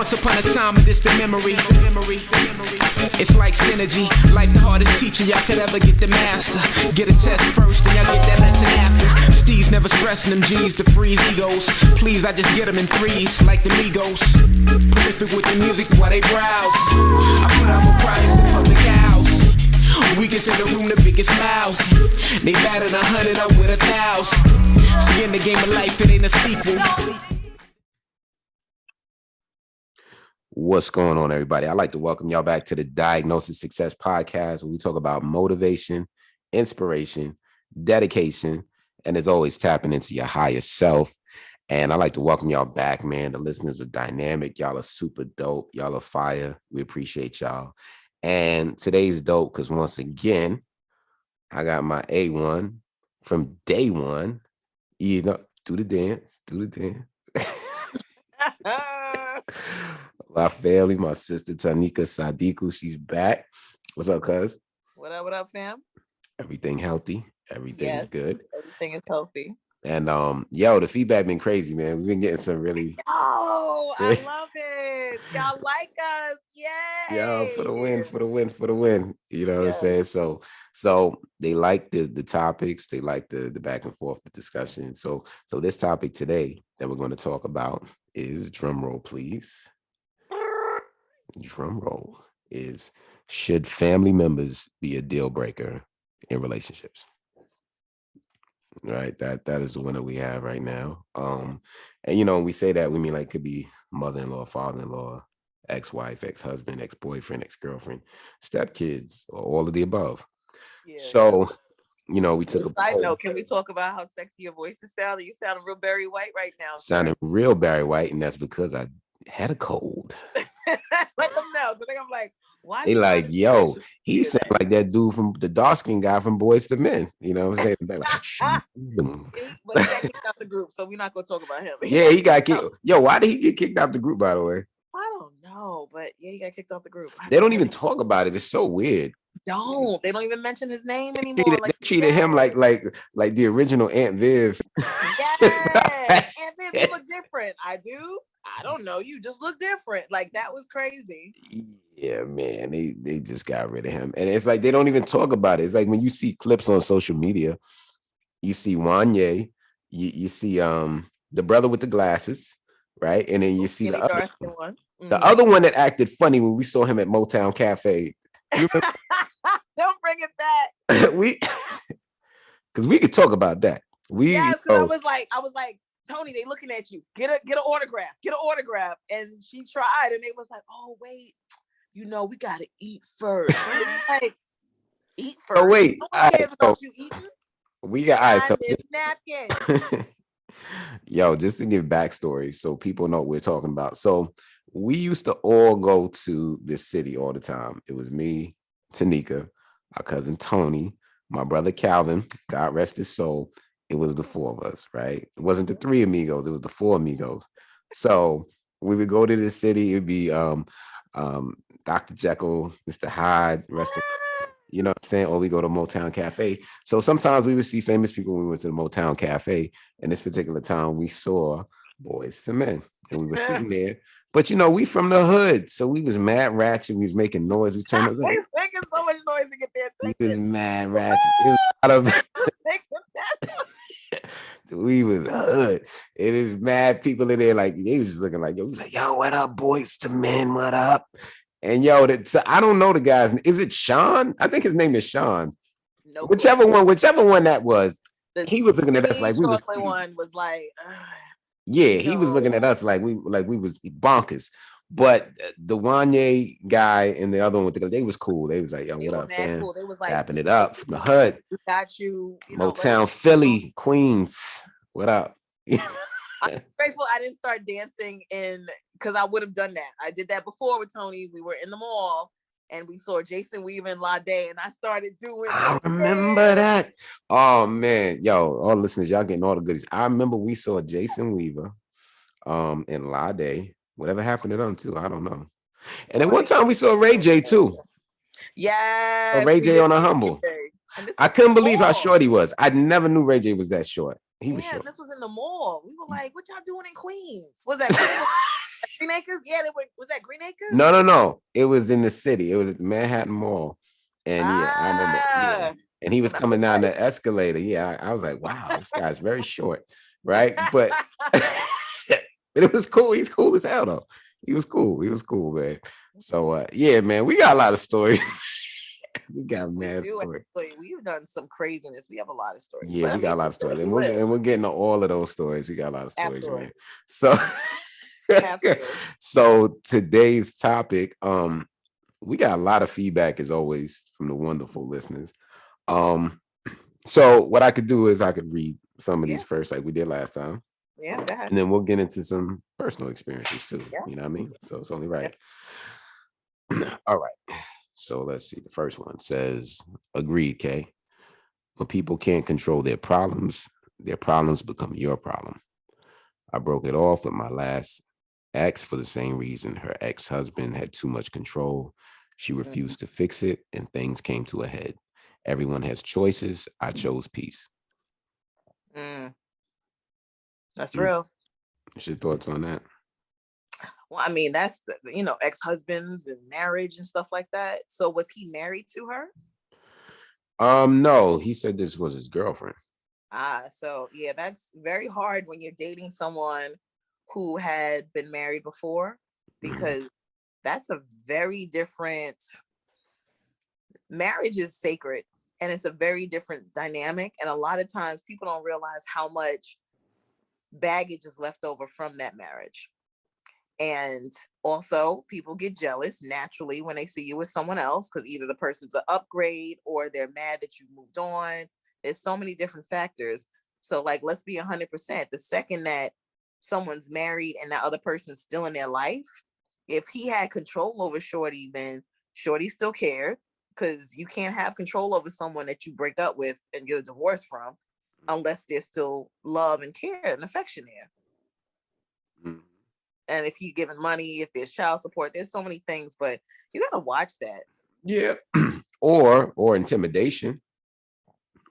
Once upon a time, a distant memory. It's like synergy. Life the hardest teacher y'all could ever get the master. Get a test first, then y'all get that lesson after. Steve's never stressing them G's to freeze egos. Please, I just get them in threes, like the Migos. Prolific with the music while they browse. I put out more priors than public house. Weakest in the room, the biggest mouths. They batted 100 up with 1,000. See, in the game of life, it ain't a sequel. What's going on, everybody? I'd like to welcome y'all back to the Diagnosis Success Podcast, where we talk about motivation, inspiration, dedication, and as always, tapping into your higher self. And I'd like to welcome y'all back, man. The listeners are dynamic. Y'all are super dope. Y'all are fire. We appreciate y'all. And today's dope because once again, I got my A1 from day one. You know, do the dance. My family, my sister Tinika Sadiku, she's back. What's up, cuz? What up, fam? Everything healthy. Everything's good. Everything is healthy. And the feedback been crazy, man. We've been getting some really. Oh, I love it. Y'all like us, yay! Yo, for the win. You know what I'm saying? So they like the topics. They like the back and forth, the discussion. So this topic today that we're going to talk about is, drum roll, please. Drum roll is, should family members be a deal breaker in relationships? Right, that is the winner we have right now. And when we say that, we mean like it could be mother-in-law, father-in-law, ex-wife, ex-husband, ex-boyfriend, ex-girlfriend, stepkids, or all of the above. Yeah. So, we took a side note. Can we talk about how sexy your voice is sounding? You sound real Barry White right now. Sounding real Barry White, and that's because I had a cold. Let them know. Because I'm like, why? They like, yo, he sound like that dude from the dark-skinned guy from Boys to Men. You know what I'm saying? They're like, but he got kicked out the group, so we're not gonna talk about him. Yeah, he got kicked. Yo, why did he get kicked out the group, by the way? I don't know, but yeah, he got kicked out the group. They don't even talk about it. It's so weird. They don't even mention his name anymore. They treated him like the original Aunt Viv. Yes, Aunt Viv, you look different. I don't know. You just look different. Like, that was crazy. Yeah, man. They just got rid of him. And it's like they don't even talk about it. It's like when you see clips on social media, you see Wanye, you see the brother with the glasses, right? And then you see the other one. Mm-hmm. The other one that acted funny when we saw him at Motown Cafe. You remember? Don't bring it back. Because we could talk about that. Yes, because I was like, Tony, they looking at you. Get an autograph. And she tried, and they was like, oh wait, we gotta eat first. Like, eat first. Oh wait, about you eating. We got so napkin. Yo, just to give backstory so people know what we're talking about. So we used to all go to this city all the time. It was me, Tinika, our cousin Tony, my brother Calvin, God rest his soul. It was the four of us, right? It wasn't the three amigos, it was the four amigos. So we would go to the city, it'd be Dr. Jekyll, Mr. Hyde, rest of, you know what I'm saying? Or we go to Motown Cafe. So sometimes we would see famous people when we went to the Motown Cafe. And this particular time we saw Boys to Men. And we were sitting there. But we from the hood. So we was mad ratchet. We was making noise. We turned up. He's making so much noise to get there. We was mad ratchet. It was out of we was hood. It is mad people in there, like they was just looking like, yo, he was like, yo, what up, Boys to Men? What up? And yo, I don't know the guy's. Is it Sean? I think his name is Sean. No, whichever one that was. He was looking at us like we was. One was like, yeah, he was looking at us like we was bonkers. But the Wanye guy and the other one they was cool. They was like, yo, what up, fam? Cool. They was like, dapping it up from the hood. Got you. Motown, Philly, Queens. What up? I'm grateful I didn't start dancing because I would have done that. I did that before with Tony. We were in the mall and we saw Jason Weaver and Lade, and I started doing. I remember that. Oh man, yo, all listeners, y'all getting all the goodies. I remember we saw Jason Weaver, and Lade. Whatever happened to them too, I don't know. And then one time we saw Ray J too. Yeah, Ray J on a humble. I couldn't believe how short he was. I never knew Ray J was that short. He was short. This was in the mall. We were like, "What y'all doing in Queens?" Was that Green Acres? Yeah, they were. Was that Green Acres? No. It was in the city. It was at the Manhattan Mall. And yeah, I remember. Yeah. Ah, And he was coming down the escalator. Yeah, I was like, wow, this guy's very short, right? But it was cool. He's cool as hell though. He was cool, man. So yeah, man, we got a lot of stories. We got mad stories. We've done some craziness. We have a lot of stories. Yeah, we got a lot of stories. And we're getting to all of those stories. We got a lot of stories, Absolutely. man. So Absolutely. so today's topic, we got a lot of feedback as always from the wonderful listeners. So what I could do is I could read some of these first, like we did last time. Yeah, go ahead. And then we'll get into some personal experiences too. Yeah. You know what I mean? So it's only right. Yeah. All right. So let's see. The first one says, agreed, Kay. When people can't control their problems become your problem. I broke it off with my last ex for the same reason. Her ex-husband had too much control. She refused to fix it, and things came to a head. Everyone has choices. I chose peace. That's real. What's your thoughts on that? Well, I mean, that's ex-husbands and marriage and stuff like that. So was he married to her? No, he said this was his girlfriend. So yeah, that's very hard when you're dating someone who had been married before, because that's a very different. Marriage is sacred, and it's a very different dynamic. And a lot of times people don't realize how much baggage is left over from that marriage. And also people get jealous naturally when they see you with someone else, because either the person's an upgrade or they're mad that you moved on. There's so many different factors. So like, let's be 100%. The second that someone's married and that other person's still in their life, if he had control over Shorty, then Shorty still cared, because you can't have control over someone that you break up with and get a divorce from unless there's still love and care and affection there. And if you're giving money, if there's child support, there's so many things, but you got to watch that. Yeah. or intimidation,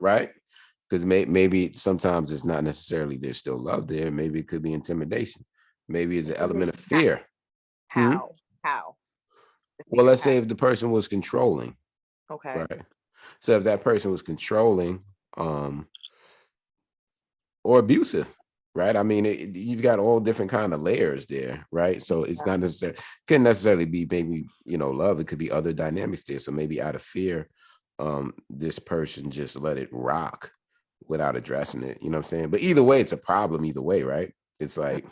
right? Because maybe sometimes it's not necessarily there's still love there. Maybe it could be intimidation. Maybe it's an element of fear. How? Well, let's say if the person was controlling. Okay. Right. So if that person was controlling, or abusive, right? I mean, you've got all different kind of layers there, right? So it's not necessarily, couldn't necessarily be maybe, love. It could be other dynamics there. So maybe out of fear, this person just let it rock without addressing it. You know what I'm saying? But either way, it's a problem either way, right? It's like,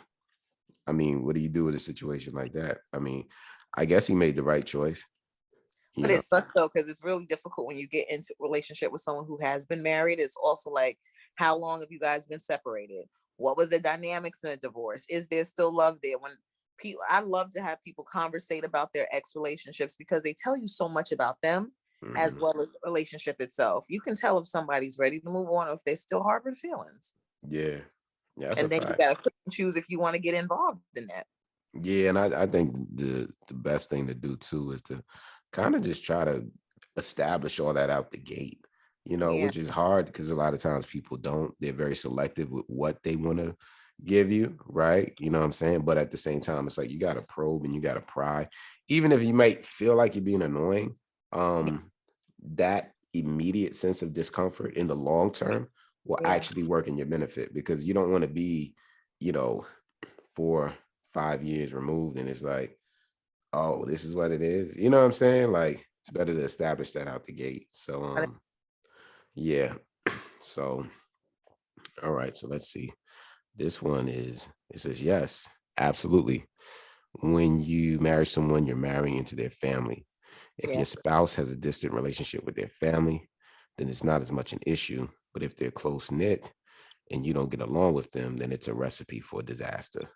I mean, what do you do with a situation like that? I mean, I guess he made the right choice. But it sucks though, because it's really difficult when you get into a relationship with someone who has been married. It's also like, how long have you guys been separated? What was the dynamics in a divorce? Is there still love there? When people, I love to have people conversate about their ex relationships, because they tell you so much about them, as well as the relationship itself. You can tell if somebody's ready to move on or if they're still harboring feelings. Yeah. And then you gotta pick and choose if you want to get involved in that. Yeah, and I think the best thing to do too is to kind of just try to establish all that out the gate, which is hard because a lot of times people don't. They're very selective with what they want to give you, right? You know what I'm saying? But at the same time, it's like you got to probe and you got to pry. Even if you might feel like you're being annoying, that immediate sense of discomfort in the long term will actually work in your benefit, because you don't want to be, 4-5 years removed and it's like, oh, this is what it is. You know what I'm saying? Like, it's better to establish that out the gate. So yeah. So all right, so let's see. This one it says, yes, absolutely. When you marry someone, you're marrying into their family. If your spouse has a distant relationship with their family, then it's not as much an issue. But if they're close knit and you don't get along with them, then it's a recipe for disaster.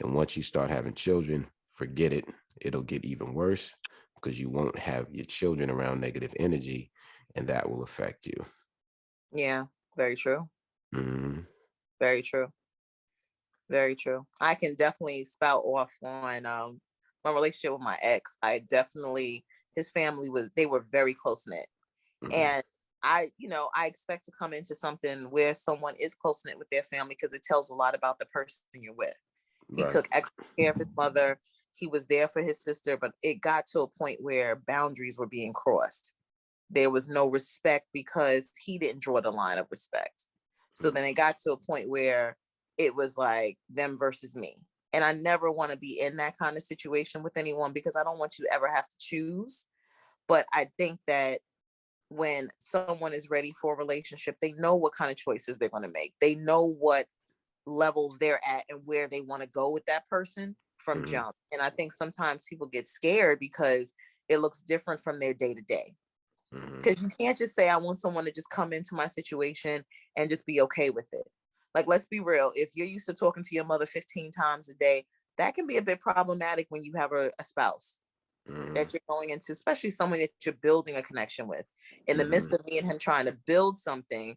And once you start having children, forget it. It'll get even worse, because you won't have your children around negative energy, and that will affect you. Yeah, very true. Mm-hmm. Very true. Very true. I can definitely spout off on my relationship with my ex. His family they were very close knit. And I expect to come into something where someone is close knit with their family, because it tells a lot about the person you're with. He took extra care of his mother. He was there for his sister, but it got to a point where boundaries were being crossed. There was no respect because he didn't draw the line of respect. So then it got to a point where it was like them versus me. And I never want to be in that kind of situation with anyone because I don't want you to ever have to choose. But I think that when someone is ready for a relationship, they know what kind of choices they're going to make. They know what levels they're at and where they want to go with that person from jump. And I think sometimes people get scared because it looks different from their day to day. Because you can't just say, I want someone to just come into my situation and just be okay with it. Like, let's be real. If you're used to talking to your mother 15 times a day, that can be a bit problematic when you have a spouse that you're going into, especially someone that you're building a connection with. In the midst of me and him trying to build something,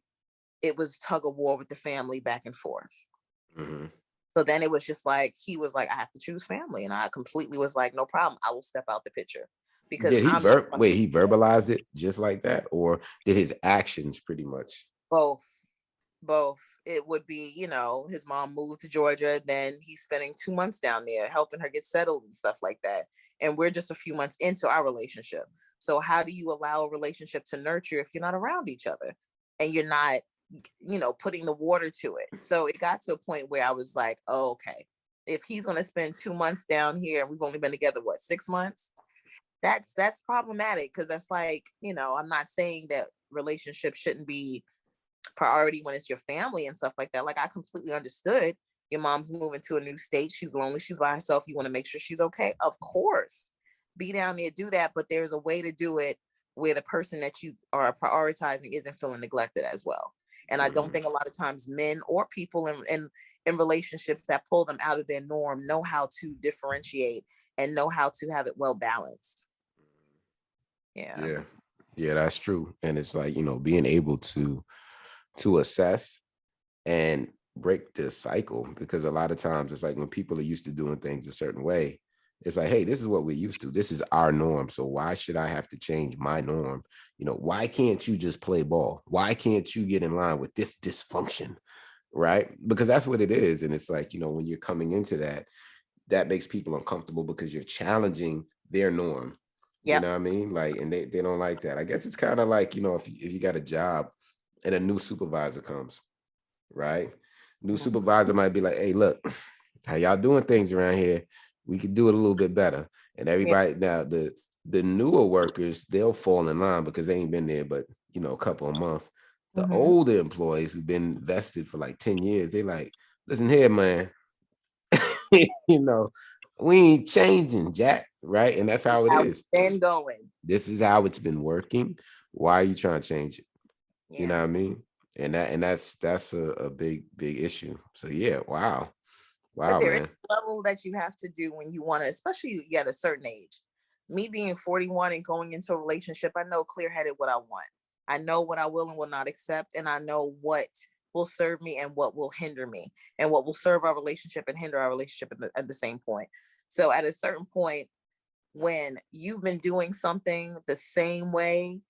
it was tug of war with the family back and forth. So then it was just like, he was like, I have to choose family. And I completely was like, no problem. I will step out the picture. Because did he he verbalized it just like that? Or did his actions pretty much? Both. It would be, you know, his mom moved to Georgia. Then he's spending 2 months down there helping her get settled and stuff like that. And we're just a few months into our relationship. So how do you allow a relationship to nurture if you're not around each other and you're not, you know, putting the water to it? So it got to a point where I was like, oh, okay, if he's going to spend 2 months down here and we've only been together, 6 months? That's problematic, because that's like, you know, I'm not saying that relationships shouldn't be priority when it's your family and stuff like that. Like, I completely understood your mom's moving to a new state. She's lonely. She's by herself. You want to make sure she's okay. Of course, be down there, do that. But there's a way to do it where the person that you are prioritizing isn't feeling neglected as well. And I don't think a lot of times men or people in relationships that pull them out of their norm know how to differentiate and know how to have it well balanced. Yeah, that's true. And it's like, you know, being able to assess and break the cycle, because a lot of times it's like when people are used to doing things a certain way, it's like, hey, this is what we're used to. This is our norm. So why should I have to change my norm? You know, why can't you just play ball? Why can't you get in line with this dysfunction? Right? Because that's what it is. And it's like, you know, when you're coming into that makes people uncomfortable because you're challenging their norm. You know what I mean? Like, and they don't like that. I guess it's kind of like, you know, if you got a job and a new supervisor comes, right? New supervisor might be like, hey, look, how y'all doing things around here? We could do it a little bit better. And everybody now, the newer workers, they'll fall in line because they ain't been there but, you know, a couple of months. The older employees who've been vested for like 10 years, they like, listen here, man. You know, we ain't changing, Jack, right? And that's how it is. Been going. This is how it's been working. Why are you trying to change it? You know what I mean? And that's a big issue. So wow, But there man. is a level that you have to do when you want to, especially at a certain age. Me being 41 and going into a relationship, I know clear-headed what I want. I know what I will and will not accept, and I know what will serve me and what will hinder me, and what will serve our relationship and hinder our relationship at the same point. So at a certain point, when you've been doing something the same way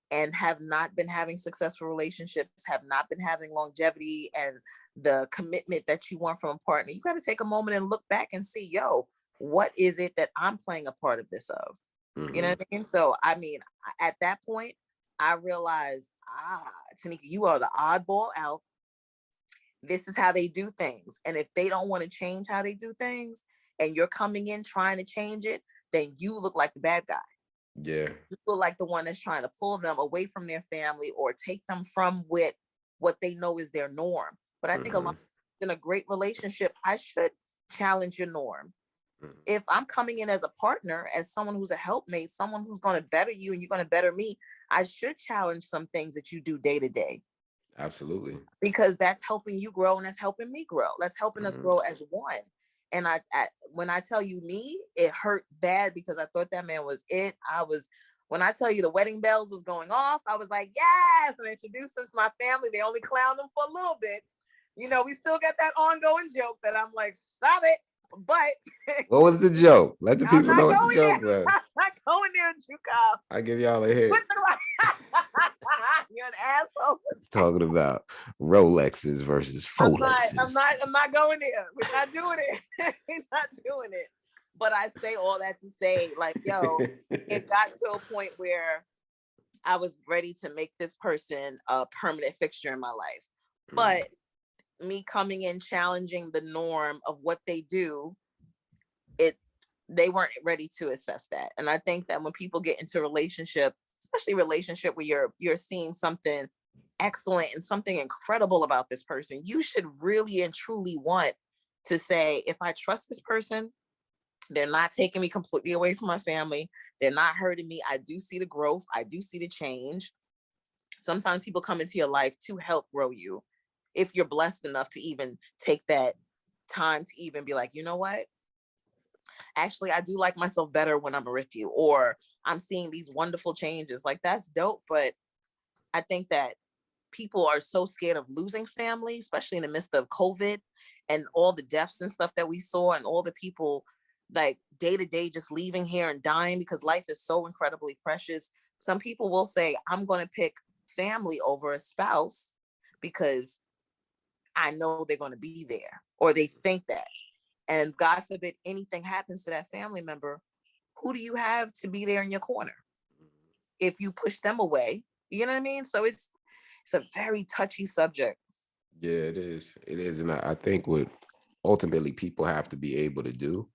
and have not been having successful relationships, have not been having longevity and the commitment that you want from a partner, you got to take a moment and look back and see, what is it that I'm playing a part of this of? You know what I mean? So, I mean, at that point, I realized, Tinika, you are the oddball out. This is how they do things. And if they don't want to change how they do things and you're coming in trying to change it, then you look like the bad guy. Yeah. You look like the one that's trying to pull them away from their family or take them from what they know is their norm. But I think a lot in a great relationship, I should challenge your norm. If I'm coming in as a partner, as someone who's a helpmate, someone who's going to better you and you're going to better me, I should challenge some things that you do day to day. Absolutely. Because that's helping you grow and that's helping me grow. That's helping us grow as one. And I when I tell you me, it hurt bad because I thought that man was it. When I tell you the wedding bells was going off, I was like, yes, and I introduced them to my family. They only clowned them for a little bit. You know, we still got that ongoing joke that I'm like, stop it. But what was the joke? Let the I'm people not know what the going joke there. was. I'm not going there, Juka. I give y'all a hit. Put the right. You're an asshole. It's talking about Rolexes versus Folexes. I'm not going there. We're not doing it. We're not doing it. But I say all that to say, like, yo, it got to a point where I was ready to make this person a permanent fixture in my life. But me coming in challenging the norm of what they do, they weren't ready to assess that. And I think that when people get into relationship, especially relationship where you're seeing something excellent and something incredible about this person, you should really and truly want to say, if I trust this person, they're not taking me completely away from my family, they're not hurting me, I do see the growth, I do see the change. Sometimes people come into your life to help grow you, if you're blessed enough to even take that time to even be like, you know what, actually, I do like myself better when I'm with you, or I'm seeing these wonderful changes. Like, that's dope. But I think that people are so scared of losing family, especially in the midst of COVID and all the deaths and stuff that we saw, and all the people like day to day just leaving here and dying, because life is so incredibly precious. Some people will say, I'm going to pick family over a spouse because I know they're going to be there, or they think that. And God forbid anything happens to that family member, who do you have to be there in your corner if you push them away? You know what I mean? So it's a very touchy subject. Yeah, it is. It is. And I think what ultimately people have to be able to do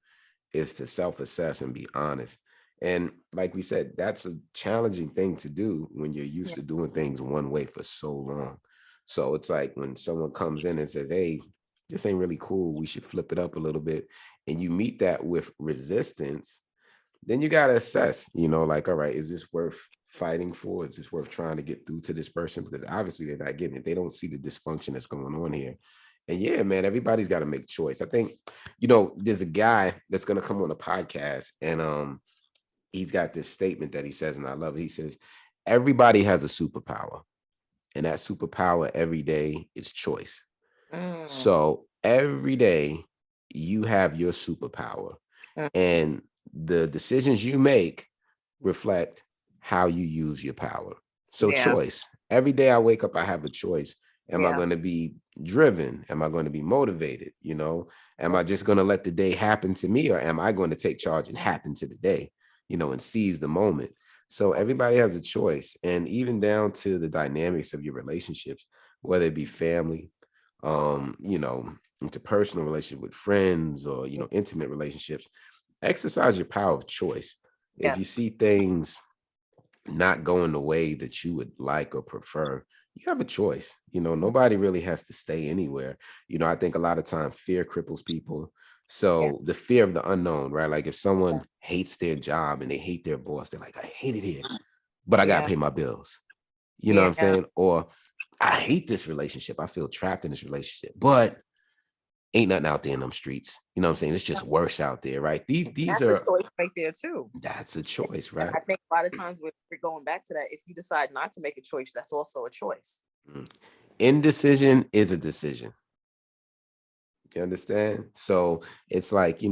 is to self-assess and be honest. And like we said, that's a challenging thing to do when you're used to doing things one way for so long. So it's like when someone comes in and says, hey, this ain't really cool, we should flip it up a little bit, and you meet that with resistance, then you got to assess, like, all right, is this worth fighting for? Is this worth trying to get through to this person? Because obviously they're not getting it. They don't see the dysfunction that's going on here. And yeah, man, everybody's got to make choice. I think, there's a guy that's going to come on the podcast, and he's got this statement that he says, and I love it. He says, everybody has a superpower, and that superpower every day is choice. So every day you have your superpower, and the decisions you make reflect how you use your power. So choice. Every day I wake up, I have a choice. Am I going to be driven? Am I going to be motivated? Am I just going to let the day happen to me, or am I going to take charge and happen to the day, and seize the moment? So everybody has a choice. And even down to the dynamics of your relationships, whether it be family, interpersonal relationship with friends, or, intimate relationships, exercise your power of choice. If you see things not going the way that you would like or prefer, you have a choice. Nobody really has to stay anywhere. I think a lot of time fear cripples people. So the fear of the unknown, right? Like if someone hates their job and they hate their boss, they're like, I hate it here, but I gotta pay my bills. You know what I'm saying? Or I hate this relationship, I feel trapped in this relationship, but ain't nothing out there in them streets. You know what I'm saying? It's just worse out there, right? These are a choice right there too. That's a choice, right? And I think a lot of times we're going back to that. If you decide not to make a choice, that's also a choice. Indecision is a decision. You understand? So it's like,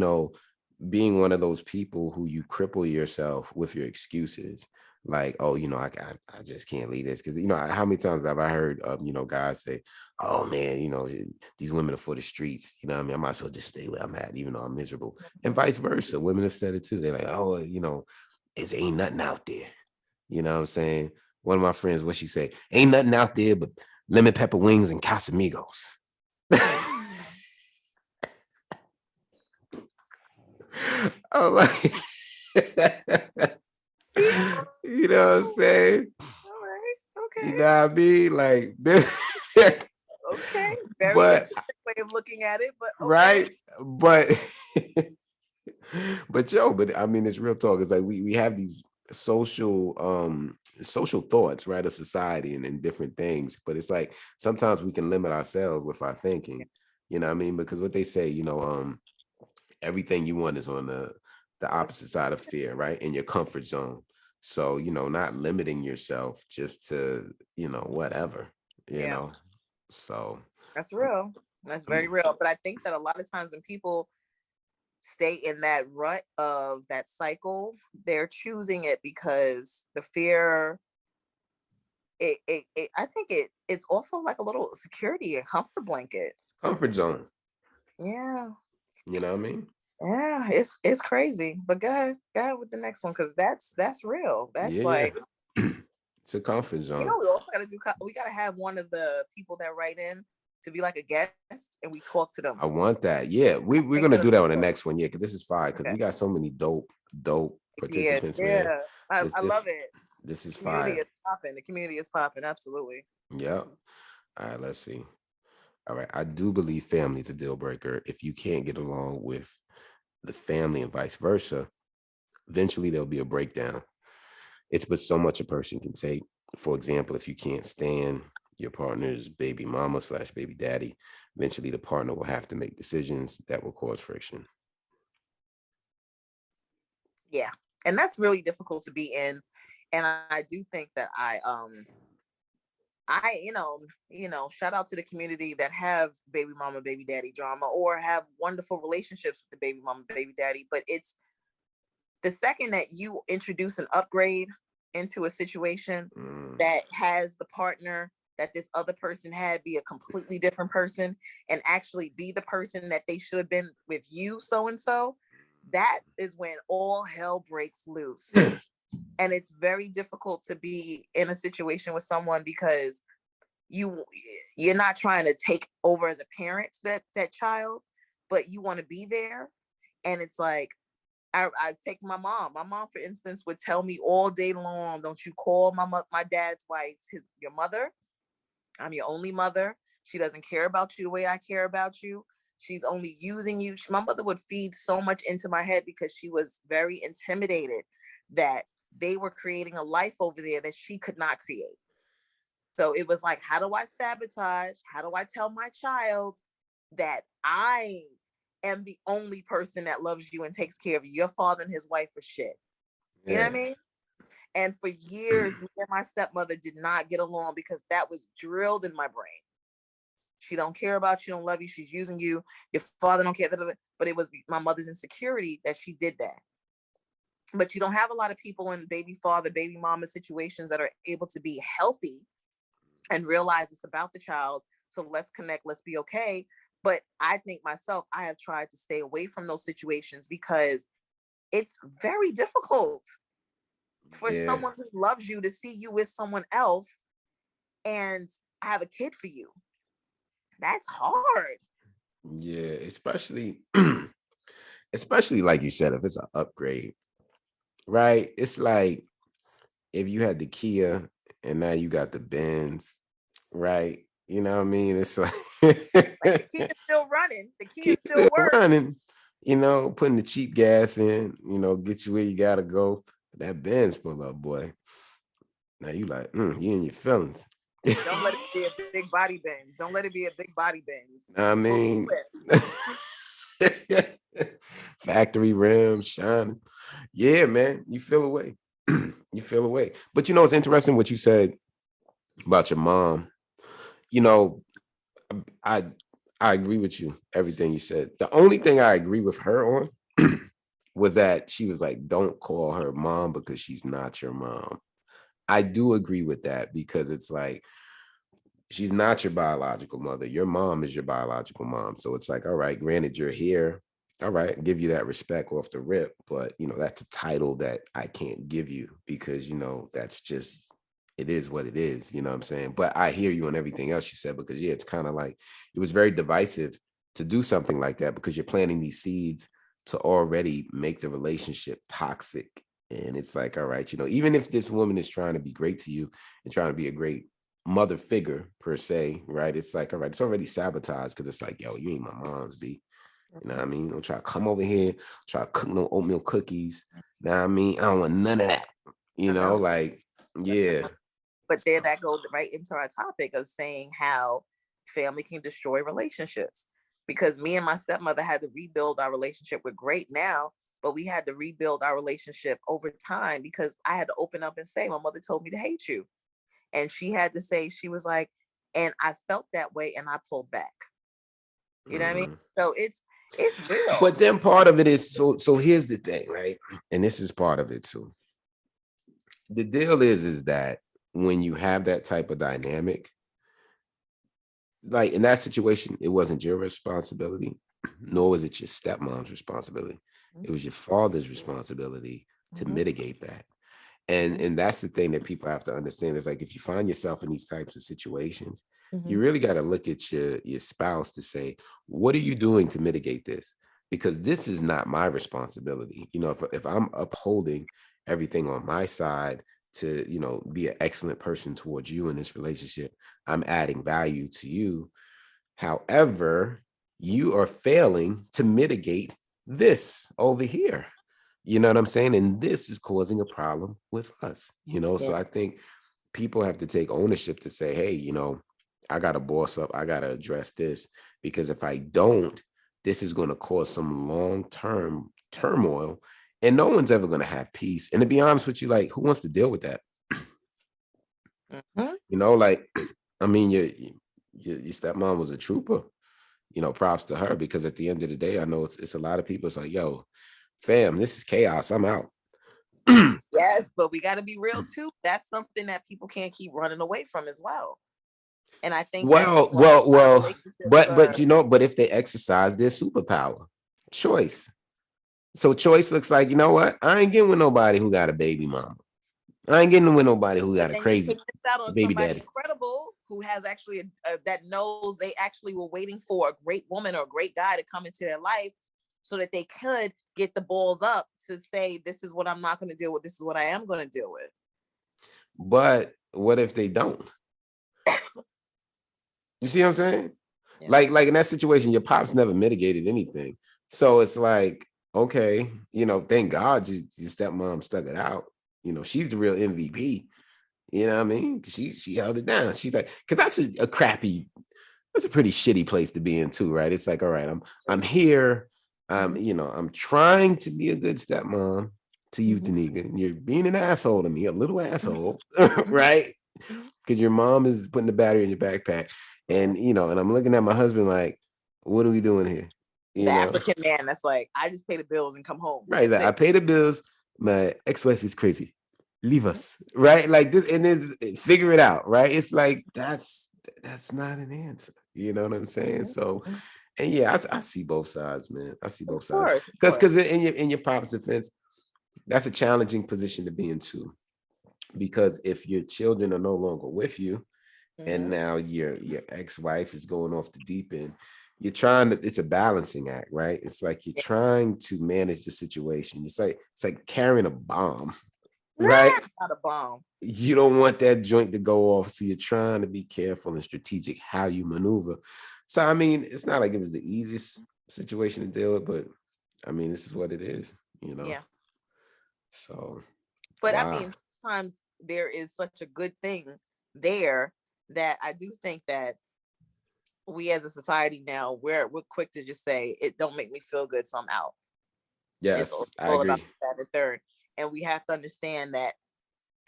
being one of those people who you cripple yourself with your excuses, like, oh, I just can't leave this, because how many times have I heard guys say, oh man, these women are for the streets, what I mean, I might as well just stay where I'm at even though I'm miserable. And vice versa, women have said it too. They're like, oh, it ain't nothing out there. You know what I'm saying? One of my friends, what she say, ain't nothing out there but lemon pepper wings and Casamigos. I'm like, you know what I'm saying? All right. Okay. You know what I mean? Like this. Okay. Very interesting way of looking at it, but okay. Right. But I mean, it's real talk. It's like we have these social thoughts, right, of society and different things, but it's like sometimes we can limit ourselves with our thinking. You know what I mean? Because what they say, everything you want is on the opposite side of fear, right? In your comfort zone. So, not limiting yourself just to, whatever, so that's real. That's very real. But I think that a lot of times when people stay in that rut of that cycle. They're choosing it because the fear, I think it's also like a little security and comfort blanket. Comfort zone. Yeah. You know what I mean? Yeah, it's crazy. But go ahead with the next one, because that's real. That's Yeah. like, It's a comfort zone. we also gotta we gotta have one of the people that write in to be like a guest and we talk to them. I want that. Yeah, we're gonna do that on the next one. Yeah, because this is fire. Because Okay. we got so many dope participants, man. Yeah. I love it. This is Community fire. is popping. The community is popping. Absolutely. Yep. All right, let's see. All right. I do believe family is a deal breaker. If you can't get along with the family and vice versa, eventually there'll be a breakdown. It's but so much a person can take. For example, if you can't stand your partner's baby mama / baby daddy, eventually the partner will have to make decisions that will cause friction. Yeah. And that's really difficult to be in. And I do think that shout out to the community that have baby mama, baby daddy drama, or have wonderful relationships with the baby mama, baby daddy. But it's the second that you introduce an upgrade into a situation that has the partner that this other person had be a completely different person and actually be the person that they should have been with you, so and so, that is when all hell breaks loose. And it's very difficult to be in a situation with someone because you're not trying to take over as a parent to that child, but you want to be there. And it's like, I take my mom. My mom, for instance, would tell me all day long, "Don't you call my dad's wife your mother. I'm your only mother. She doesn't care about you the way I care about you. She's only using you." My mother would feed so much into my head because she was very intimidated that they were creating a life over there that she could not create. So it was like, how do I sabotage? How do I tell my child that I am the only person that loves you and takes care of you? Your father and his wife are shit. You know what I mean? And for years, me and my stepmother did not get along because that was drilled in my brain. She don't care about you, don't love you, she's using you. Your father don't care. But it was my mother's insecurity that she did that. But you don't have a lot of people in baby father, baby mama situations that are able to be healthy and realize it's about the child. So let's connect, let's be okay. But I think myself, I have tried to stay away from those situations because it's very difficult for someone who loves you to see you with someone else and have a kid for you. That's hard. Yeah, especially especially like you said, if it's an upgrade, right? It's like if you had the Kia and now you got the Benz, right? You know what I mean? It's like the key is still running. The key is still working. Running, putting the cheap gas in, get you where you gotta go. That Benz pull up, boy. Now you like, you in your feelings. Don't let it be a big body Benz. Don't let it be a big body Benz. I mean, factory rims shining. Yeah, man, you feel away. You feel away. But it's interesting what you said about your mom. I agree with you, everything you said. The only thing I agree with her on was that she was like, don't call her mom because she's not your mom. I do agree with that because it's like, she's not your biological mother. Your mom is your biological mom. So it's like, all right, granted, you're here. All right, give you that respect off the rip. But, that's a title that I can't give you because, that's just, it is what it is. You know what I'm saying? But I hear you on everything else you said because, yeah, it's kind of like, it was very divisive to do something like that because you're planting these seeds to already make the relationship toxic. And it's like, all right, even if this woman is trying to be great to you and trying to be a great mother figure per se, right? It's like, all right, it's already sabotaged because it's like, yo, you ain't my mom's, B. You know what I mean? Don't try to come over here, try to cook no oatmeal cookies. You know what I mean? I don't want none of that. Like, yeah. But there that goes right into our topic of saying how family can destroy relationships. Because me and my stepmother had to rebuild our relationship. We're great now, but we had to rebuild our relationship over time because I had to open up and say, my mother told me to hate you. And she had to say, she was like, and I felt that way and I pulled back. You know what I mean? So It's real. But then part of it is so here's the thing, right? And this is part of it too. The deal is that when you have that type of dynamic, like in that situation, it wasn't your responsibility, nor was it your stepmom's responsibility. It was your father's responsibility to mitigate that. And that's the thing that people have to understand is like if you find yourself in these types of situations, you really got to look at your spouse to say, what are you doing to mitigate this? Because this is not my responsibility. You know, if I'm upholding everything on my side to, you know, be an excellent person towards you in this relationship, I'm adding value to you. However, you are failing to mitigate this over here. You know what I'm saying? And this is causing a problem with us, you know? So I think people have to take ownership to say, hey, you know, I got to boss up. I got to address this because if I don't, this is going to cause some long-term turmoil and no one's ever going to have peace. And to be honest with you, like, who wants to deal with that? You know, like, I mean, your stepmom was a trooper, you know, props to her because at the end of the day, I know it's a lot of people. It's like, yo, fam, this is chaos. I'm out. Yes, but we got to be real too. That's something that people can't keep running away from as well. And I think well, but you know, but if they exercise their superpower, choice. So choice looks like, you know what? I ain't getting with nobody who got a baby mama. I ain't getting with nobody who got a crazy out on baby somebody daddy. incredible who has actually that knows they actually were waiting for a great woman or a great guy to come into their life so that they could get the balls up to say, this is what I'm not going to deal with. This is what I am going to deal with. But what if they don't? You see what I'm saying? Yeah. Like in that situation, your pops never mitigated anything. So it's like, okay, you know, thank God your stepmom stuck it out. You know, she's the real MVP. You know what I mean? She held it down. She's like, because that's a crappy, that's a pretty shitty place to be in too, right? It's like, all right, I'm here. You know, I'm trying to be a good stepmom to you, Tinika. And you're being an asshole to me, a little asshole, right? Because your mom is putting the battery in your backpack. And, you know, and I'm looking at my husband like, what are we doing here? You know? African man that's like, I just pay the bills and come home. Right. Like, I pay the bills. My ex-wife is crazy. Leave us. Right. Like this, and this, figure it out. Right. It's like, that's not an answer. You know what I'm saying? So, and yeah, I see both sides, man. I see both sides. Because in your pop's defense, that's a challenging position to be in too. Because if your children are no longer with you, and now your ex-wife is going off the deep end, you're trying to, it's a balancing act, right? It's like you're trying to manage the situation. It's like carrying a bomb, right? Not a bomb. You don't want that joint to go off. So you're trying to be careful and strategic how you maneuver. So, I mean, it's not like it was the easiest situation to deal with, but I mean, this is what it is, you know? Yeah. So, but wow. I mean, sometimes there is such a good thing there that I do think that we as a society now, we're quick to just say, it don't make me feel good, so I'm out. Yes, I agree. About that and third. And we have to understand that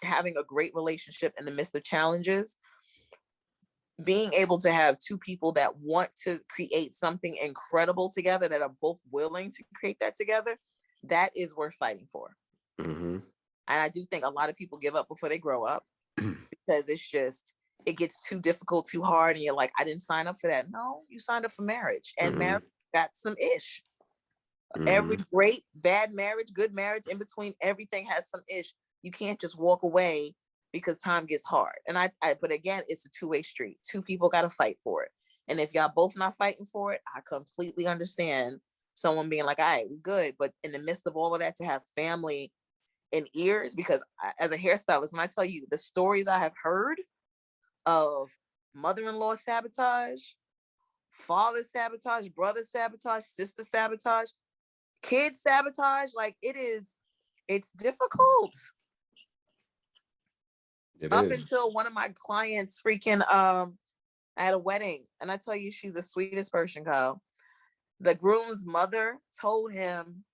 having a great relationship in the midst of challenges, being able to have two people that want to create something incredible together, that are both willing to create that together, that is worth fighting for. And I do think a lot of people give up before they grow up because it's just, it gets too difficult, too hard. And you're like, I didn't sign up for that. No, you signed up for marriage, and marriage got some ish. Every great, bad marriage, good marriage, in between, everything has some ish. You can't just walk away because time gets hard. And but again, it's a two-way street. Two people got to fight for it. And if y'all both not fighting for it, I completely understand someone being like, all right, we good. But in the midst of all of that, to have family in ears, because as a hairstylist, when I tell you the stories I have heard of mother-in-law sabotage, father sabotage, brother sabotage, sister sabotage, kid sabotage, like it's difficult. Until one of my clients freaking at a wedding, and I tell you, she's the sweetest person, Kyle. The groom's mother told him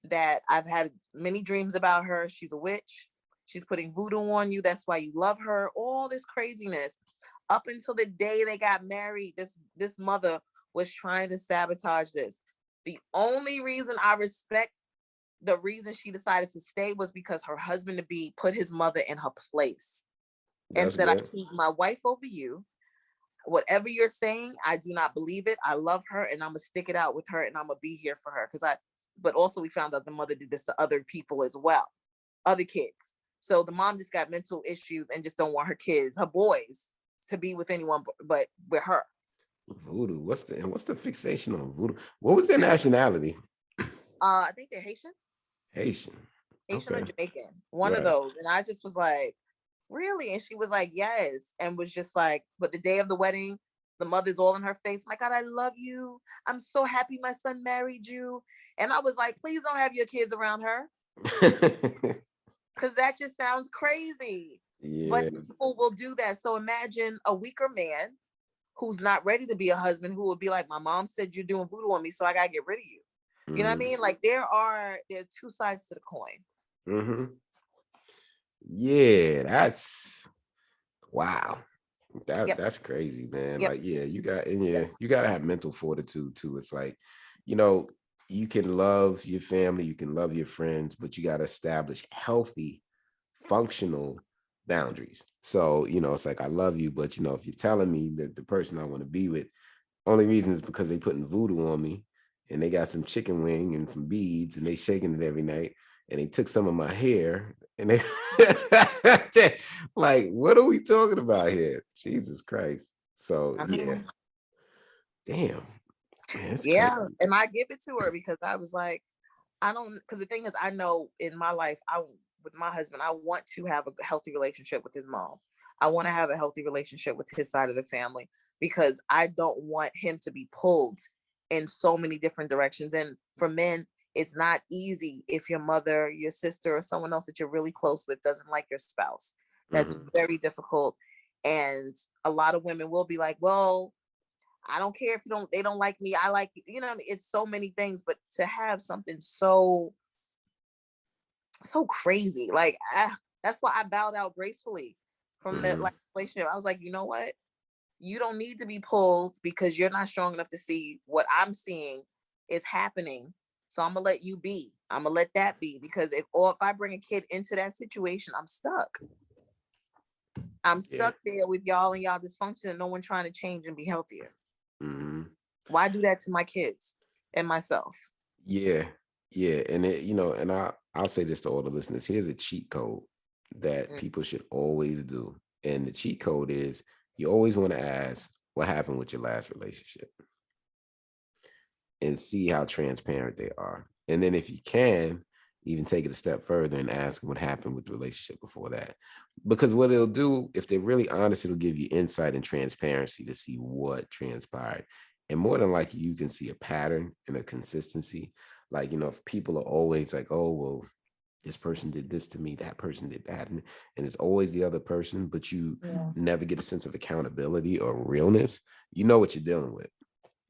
that I've had many dreams about her. She's a witch. She's putting voodoo on you. That's why you love her. All this craziness. Up until the day they got married, this mother was trying to sabotage this. The only reason I respect the reason she decided to stay was because her husband to be put his mother in her place and That's said, I good. choose my wife over you. Whatever you're saying, I do not believe it. I love her and I'm gonna stick it out with her and I'm gonna be here for her. But also we found out the mother did this to other people as well, other kids. So the mom just got mental issues and just don't want her kids, her boys, to be with anyone but with her. Voodoo. What's the fixation on voodoo? What was their nationality? I think they're Haitian. Haitian. Haitian or Okay. Jamaican, one of Right. those. And I just was like, really? And she was like, yes. And was just like, but the day of the wedding, the mother's all in her face. My God, I love you. I'm so happy my son married you. And I was like, please don't have your kids around her. Because that just sounds crazy. Yeah. But people will do that. So imagine a weaker man who's not ready to be a husband who would be like, my mom said you're doing voodoo on me, so I gotta get rid of you. You know what I mean? Like there's two sides to the coin. Mm-hmm. Yeah, that's wow. Yep. That's crazy, man. Yep. Like, yeah, you gotta have mental fortitude too. It's like, you know, you can love your family, you can love your friends, but you gotta establish healthy, functional boundaries. So, it's like I love you, but if you're telling me that the person I want to be with, only reason is because they putting voodoo on me and they got some chicken wing and some beads and they shaking it every night and they took some of my hair and they like, what are we talking about here? Jesus Christ. So yeah. Damn. Man, it's Yeah. crazy. And I give it to her because I was like, because the thing is, I know in my life, with my husband, I want to have a healthy relationship with his mom. I want to have a healthy relationship with his side of the family because I don't want him to be pulled in so many different directions. And for men, it's not easy if your mother, your sister, or someone else that you're really close with doesn't like your spouse. That's very difficult. And a lot of women will be like, well, I don't care if they don't like me. I like you. You know, it's so many things, but to have something so crazy, like that's why I bowed out gracefully from the relationship. I was like, you know what? You don't need to be pulled because you're not strong enough to see what I'm seeing is happening. So I'm gonna let you be. I'm gonna let that be because if I bring a kid into that situation, I'm stuck. I'm stuck there with y'all and y'all dysfunction and no one trying to change and be healthier. Why do that to my kids and myself? Yeah. And and I'll say this to all the listeners. Here's a cheat code that people should always do. And the cheat code is you always want to ask what happened with your last relationship and see how transparent they are. And then if you can, even take it a step further and ask what happened with the relationship before that. Because what it'll do, if they're really honest, it'll give you insight and transparency to see what transpired. And more than likely, you can see a pattern and a consistency. Like, if people are always like, oh, well, this person did this to me, that person did that. And it's always the other person, but you never get a sense of accountability or realness. You know what you're dealing with.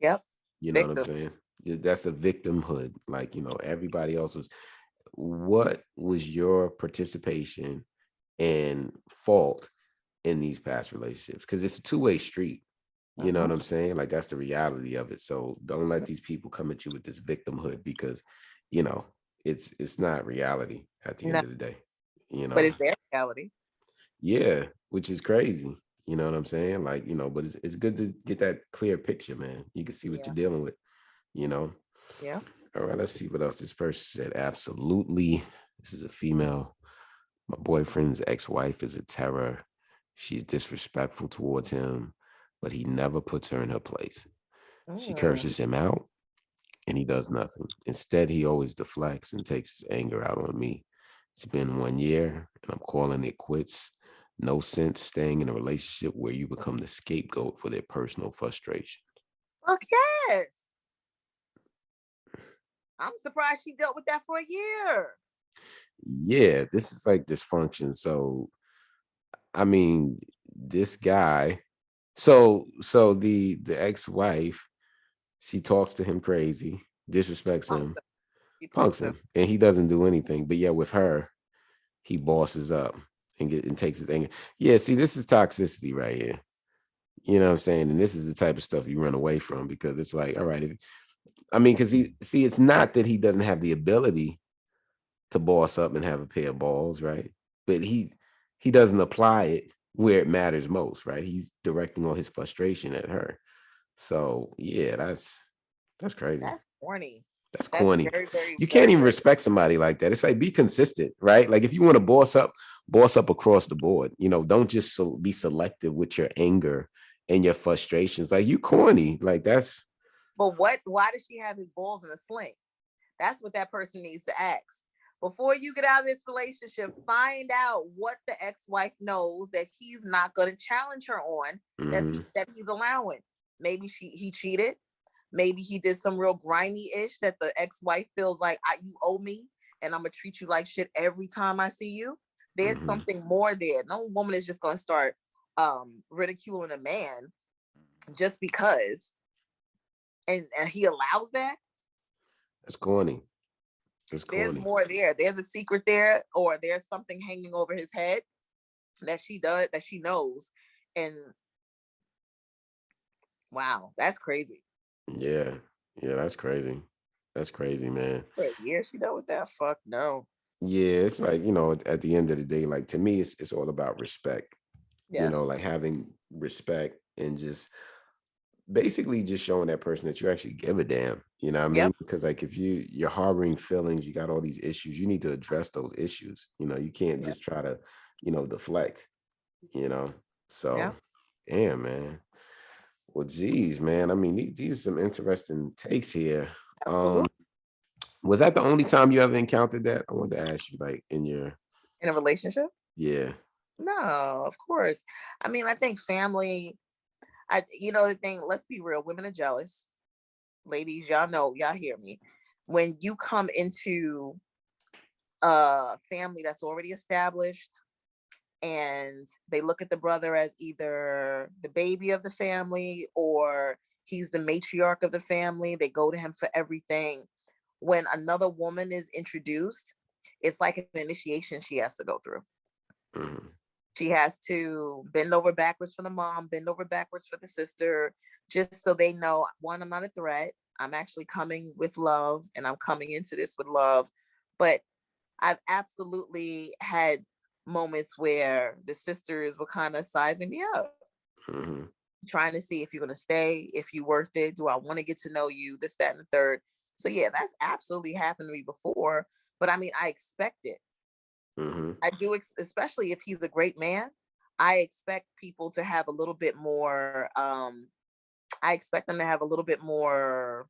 Yep. You know what I'm saying? That's a victimhood. Like, everybody else was. What was your participation and fault in these past relationships? Because it's a two-way street. You know what I'm saying? Like, that's the reality of it. So don't let these people come at you with this victimhood because, it's not reality at the end of the day. But it's their reality. Yeah, which is crazy. You know what I'm saying? Like, but it's good to get that clear picture, man. You can see what you're dealing with, Yeah. All right, let's see what else this person said. Absolutely. This is a female. My boyfriend's ex-wife is a terror. She's disrespectful towards him, but he never puts her in her place. She curses him out and he does nothing. Instead, he always deflects and takes his anger out on me. It's been 1 year and I'm calling it quits. No sense staying in a relationship where you become the scapegoat for their personal frustration. Fuck yes. I'm surprised she dealt with that for a year. Yeah, this is like dysfunction. So, I mean, this guy, so the ex-wife, she talks to him crazy, disrespects him, punks him, and he doesn't do anything. But yeah, with her, he bosses up and takes his anger. Yeah, see, this is toxicity right here. You know what I'm saying? And this is the type of stuff you run away from because it's like, all right, I mean, because it's not that he doesn't have the ability to boss up and have a pair of balls, right? But he doesn't apply it where it matters most, right? He's directing all his frustration at her. So yeah, that's crazy. That's corny. That's That's corny. very, very, You can't very, even very. respect somebody like that. It's like, be consistent, right? Like if you want to boss up across the board. Don't just be selective with your anger and your frustrations. Like, you corny. Like, that's But why does she have his balls in a sling? That's what that person needs to ask. Before you get out of this relationship, find out what the ex-wife knows that he's not going to challenge her on, mhm, that he's allowing. Maybe he cheated. Maybe he did some real grimy-ish that the ex-wife feels like, you owe me and I'm going to treat you like shit every time I see you. There's mhm. something more there. No woman is just going to start ridiculing a man just because. And he allows that. That's corny. That's There's corny. more there. There's a secret there, or there's something hanging over his head that she knows. And wow, that's crazy. Yeah. Yeah, that's crazy. That's crazy, man. For a year she done with that? Fuck no. Yeah, it's like, at the end of the day, like, to me, it's all about respect. Yes. Like having respect and just basically just showing that person that you actually give a damn. You know what I Yep. mean? Because like, if you're harboring feelings, you got all these issues, you need to address those issues. You can't Yep. just try to, deflect, you know. So Yep. damn, man. Well, geez, man. I mean, these are some interesting takes here. Um, Absolutely. was that the only time you ever encountered that? I wanted to ask you, like, in your In a relationship? yeah. No, of course. I mean, I think family, the thing, let's be real, women are jealous. Ladies, y'all know, y'all hear me. When you come into a family that's already established, and they look at the brother as either the baby of the family or he's the matriarch of the family. They go to him for everything. When another woman is introduced, it's like an initiation she has to go through. Mhm, She has to bend over backwards for the mom, bend over backwards for the sister, just so they know, one, I'm not a threat. I'm actually coming with love, and I'm coming into this with love. But I've absolutely had moments where the sisters were kind of sizing me up, mhm, trying to see if you're going to stay, if you're worth it. Do I want to get to know you? This, that, and the third. So, yeah, that's absolutely happened to me before. But I mean, I expect it. mhm. I do, especially if he's a great man. I expect people to have a little bit more. I expect them to have a little bit more,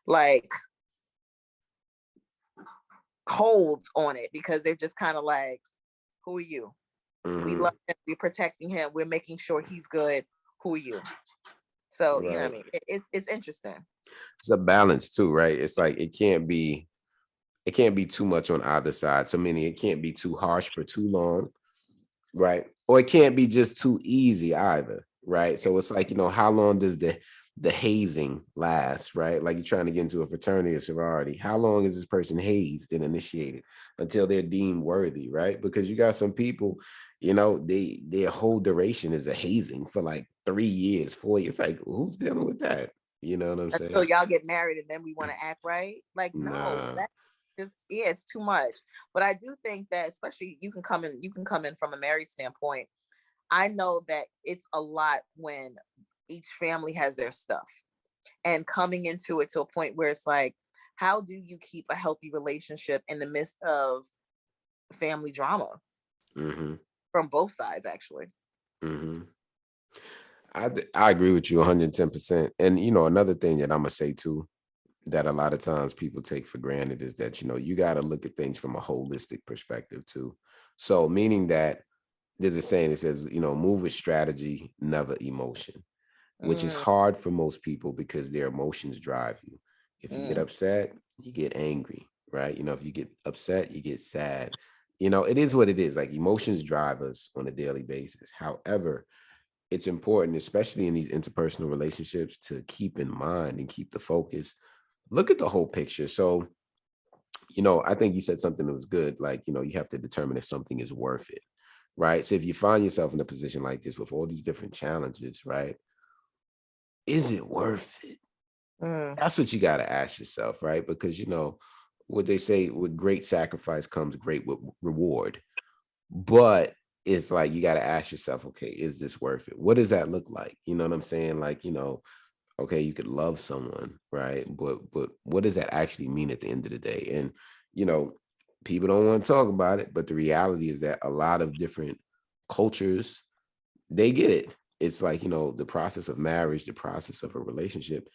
like, hold on it, because they're just kind of like, who are you? We Mhm. love him. We're protecting him. We're making sure he's good. Who are you? So, you know what I Right. mean? It's interesting. It's a balance too, right? It's like, it can't be too much on either side. So meaning, it can't be too harsh for too long, right? Or it can't be just too easy either, right? So it's like, how long does the hazing last, right? Like, you're trying to get into a fraternity or sorority. How long is this person hazed and initiated until they're deemed worthy, right? Because you got some people, their whole duration is a hazing for like 3 years, 4 years. Like, who's dealing with that? You know what I'm Until saying? y'all get married and then we want to act right. Like, no, Nah. that just, yeah, it's too much. But I do think that, especially, you can come in from a married standpoint. I know that it's a lot when each family has their stuff, and coming into it to a point where it's like, how do you keep a healthy relationship in the midst of family drama Hmm. from both sides, actually? Hmm. I agree with you 110%. And another thing that I'm gonna say too, that a lot of times people take for granted, is that you got to look at things from a holistic perspective too. So meaning that there's a saying that says, move with strategy, never emotion, which is Mm, hard for most people because their emotions drive you. If you get mm. upset, you get angry, right? If you get upset, you get sad. It is what it is. Like, emotions drive us on a daily basis. However, it's important, especially in these interpersonal relationships, to keep in mind and keep the focus. Look at the whole picture. So, I think you said something that was good. Like, you have to determine if something is worth it, right? So if you find yourself in a position like this with all these different challenges, right? Is it worth it? That's what you got to ask yourself, right? Because, what they say, with great sacrifice comes great reward. But it's like, you got to ask yourself, okay, is this worth it? What does that look like? You know what I'm saying? Like, okay, you could love someone, right? But what does that actually mean at the end of the day? And, you know, people don't want to talk about it, but the reality is that a lot of different cultures, they get it. It's like, the process of marriage, the process of a relationship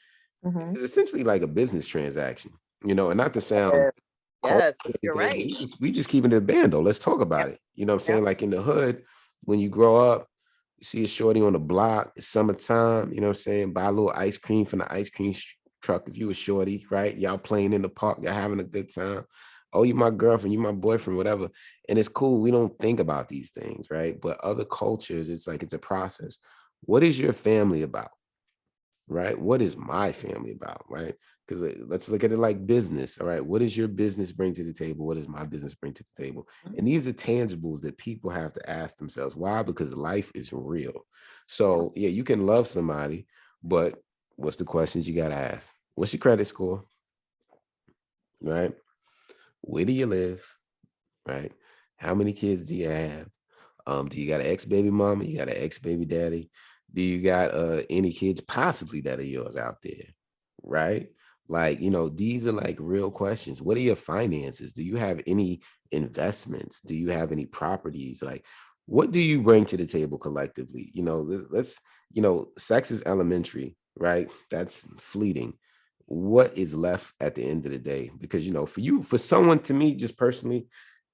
is essentially like a business transaction, and not to sound cold Yes, or you're anything, but right. we just keeping it a band though. Let's talk about Yep. it. You know what I'm saying? Yep. Like in the hood, when you grow up, you see a shorty on the block, it's summertime, you know what I'm saying? Buy a little ice cream from the ice cream truck if you a shorty, right? Y'all playing in the park, y'all having a good time. Oh, you my girlfriend, you my boyfriend, whatever. And it's cool. We don't think about these things, right? But other cultures, it's like it's a process. What is your family about? Right? What is my family about? Right? Because let's look at it like business. All right. What does your business bring to the table? What does my business bring to the table? And these are tangibles that people have to ask themselves. Why? Because life is real. So, yeah, you can love somebody, but what's the questions you got to ask? What's your credit score? Right? Where do you live? Right? How many kids do you have? Do you got an ex-baby mama? You got an ex-baby daddy? Do you got any kids possibly that are yours out there? Right? Like, these are like real questions. What are your finances? Do you have any investments? Do you have any properties? Like, what do you bring to the table collectively? Let's, sex is elementary, right? That's fleeting. What is left at the end of the day? Because, for someone, to me, just personally,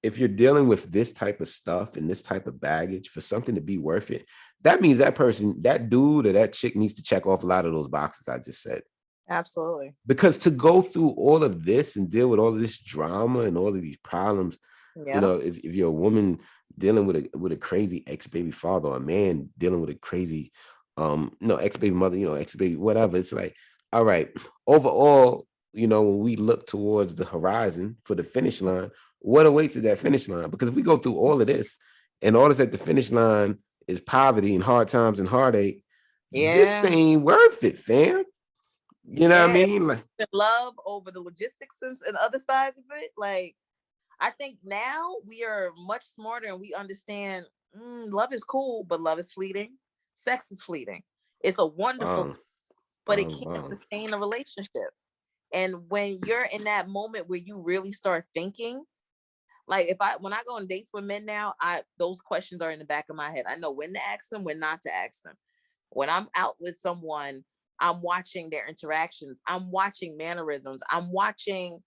if you're dealing with this type of stuff and this type of baggage, for something to be worth it, that means that person, that dude or that chick, needs to check off a lot of those boxes I just said. Absolutely. Because to go through all of this and deal with all of this drama and all of these problems, if you're a woman dealing with a crazy ex-baby father, or a man dealing with a crazy ex-baby mother, ex-baby whatever, it's like, all right, overall, when we look towards the horizon for the finish line, what awaits at that finish line? Because if we go through all of this and all that's at the finish line is poverty and hard times and heartache, this ain't worth it, fam. You know what I mean? Like, love over the logistics and other sides of it. Like, I think now we are much smarter and we understand love is cool, but love is fleeting. Sex is fleeting. It's a wonderful, but it can't sustain a relationship. And when you're in that moment where you really start thinking, like when I go on dates with men now, those questions are in the back of my head. I know when to ask them, when not to ask them. When I'm out with someone, I'm watching their interactions. I'm watching mannerisms. I'm watching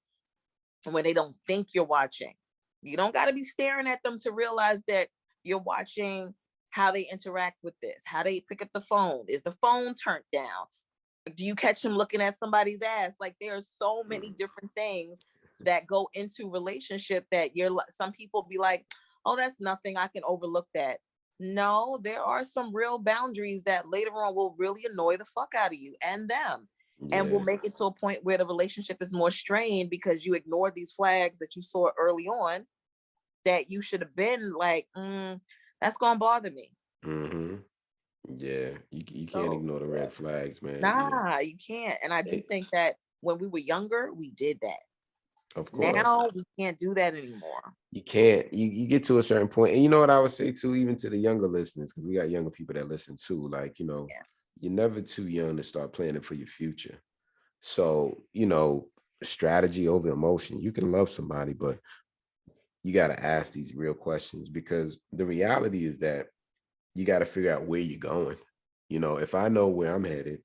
when they don't think you're watching. You don't got to be staring at them to realize that you're watching how they interact with this, how they pick up the phone. Is the phone turned down? Do you catch him looking at somebody's ass? Like, there are so many different things that go into relationship that some people be like, oh, that's nothing, I can overlook that. No, there are some real boundaries that later on will really annoy the fuck out of you and them. And will make it to a point where the relationship is more strained because you ignored these flags that you saw early on that you should have been like, that's gonna bother me. Yeah, you can't ignore the red flags, man. Nah, you can't. And I do think that when we were younger, we did that. Of course. Now we can't do that anymore. You can't. You get to a certain point. And you know what I would say too, even to the younger listeners, because we got younger people that listen too. Like, you're never too young to start planning for your future. So, strategy over emotion. You can love somebody, but you got to ask these real questions, because the reality is that you got to figure out where you're going. If I know where I'm headed,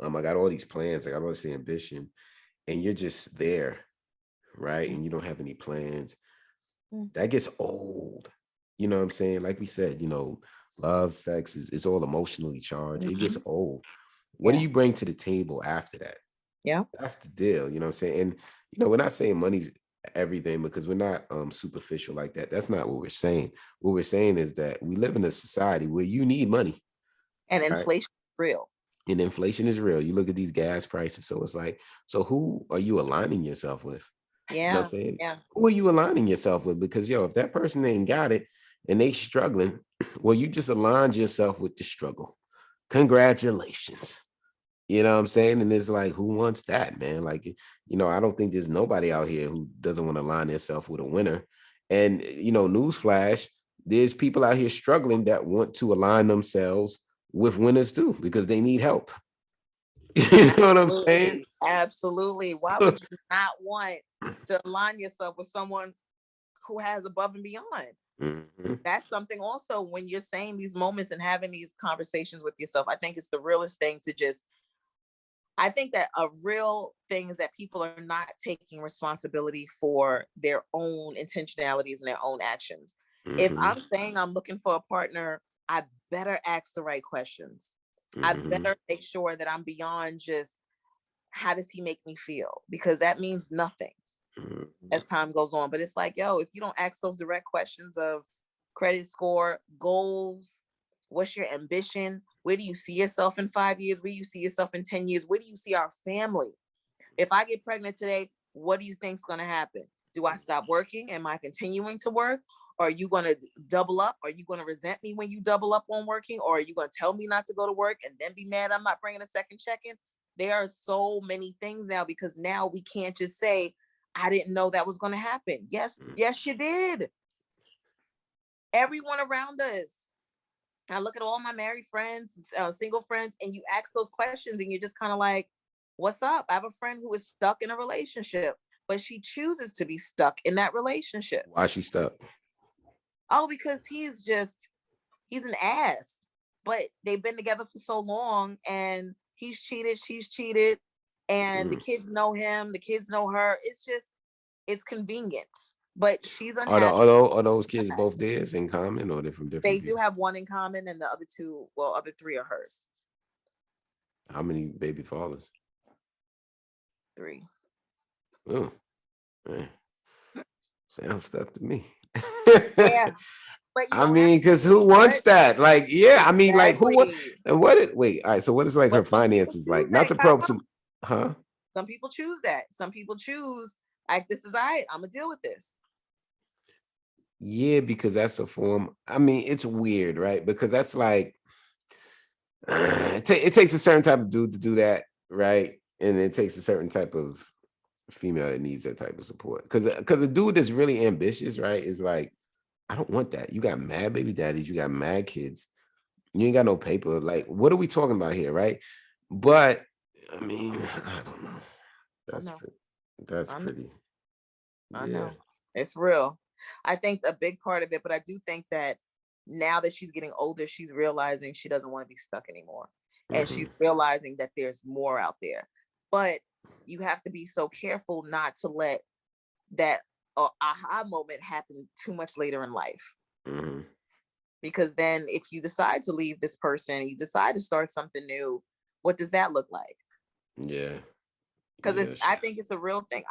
I got all these plans, I got all this ambition, and you're just there, right? And you don't have any plans, that gets old. You know what I'm saying? Like we said, love, sex is all emotionally charged. It gets old. What do you bring to the table after that? Yeah. That's the deal. You know what I'm saying? And, we're not saying money's everything, because we're not superficial like that. That's not what we're saying. What we're saying is that we live in a society where you need money. And inflation is real. And inflation is real. You look at these gas prices. So it's like, so who are you aligning yourself with? Yeah. You know what I'm saying? Yeah. Who are you aligning yourself with? Because if that person ain't got it and they struggling, well, you just aligned yourself with the struggle. Congratulations. You know what I'm saying? And it's like, who wants that, man? Like, I don't think there's nobody out here who doesn't want to align themselves with a winner. And, newsflash, there's people out here struggling that want to align themselves with winners too, because they need help. You know what I'm saying? Absolutely. Why would you not want to align yourself with someone who has above and beyond? Mm-hmm. That's something also when you're saying these moments and having these conversations with yourself. I think it's the realest thing to just, I think that a real thing is that people are not taking responsibility for their own intentionalities and their own actions. Mm-hmm. If I'm saying I'm looking for a partner, I better ask the right questions. I better make sure that I'm beyond just how does he make me feel? Because that means nothing as time goes on. But it's like, yo, if you don't ask those direct questions of credit score, goals, what's your ambition? Where do you see yourself in 5 years? Where do you see yourself in 10 years? Where do you see our family? If I get pregnant today, what do you think is going to happen? Do I stop working? Am I continuing to work? Or are you going to double up? Are you going to resent me when you double up on working? Or are you going to tell me not to go to work and then be mad I'm not bringing a second check in? There are so many things now, because now we can't just say, I didn't know that was going to happen. Yes, you did. Everyone around us. I look at all my married friends, single friends, and you ask those questions and you're just kind of like, what's up? I have a friend who is stuck in a relationship, but she chooses to be stuck in that relationship. Why is she stuck? Oh, because he's an ass. But they've been together for so long and he's cheated, she's cheated, and the kids know him, the kids know her. It's convenience. But she's unhappy. Are those kids both theirs in common, or they're from different They people? do have one in common, and the other three are hers. How many baby fathers? 3. Oh, man. Sounds stuck to me. Yeah. But I mean, because who wants that? Like, yeah, I mean, like, who would? And wait, all right, so what is like her finances like? Not the probe to, huh? Some people choose that. Some people choose, like, this is all right, I'm gonna deal with this. Yeah, because that's a form. I mean, it's weird, right? Because that's like, it takes a certain type of dude to do that, right? And it takes a certain type of female that needs that type of support. Because a dude that's really ambitious, right, is like, I don't want that. You got mad baby daddies, you got mad kids, you ain't got no paper. Like, what are we talking about here, right? But I mean, I don't know. That's pretty. I know. It's real. I think a big part of it, but I do think that now that she's getting older, she's realizing she doesn't want to be stuck anymore. And she's realizing that there's more out there. But you have to be so careful not to let that aha moment happen too much later in life. Because then if you decide to leave this person, you decide to start something new, what does that look like? Yeah. Because I think it's a real thing.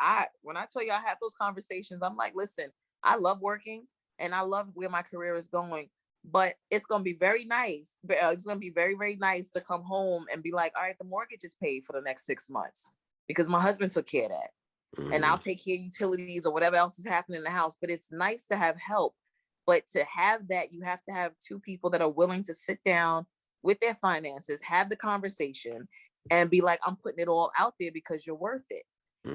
When I tell you I have those conversations, I'm like, listen, I love working and I love where my career is going, but it's going to be very nice. It's going to be very, very nice to come home and be like, all right, the mortgage is paid for the next 6 months because my husband took care of that. And I'll take care of utilities or whatever else is happening in the house. But it's nice to have help. But to have that, you have to have 2 people that are willing to sit down with their finances, have the conversation, and be like, I'm putting it all out there because you're worth it.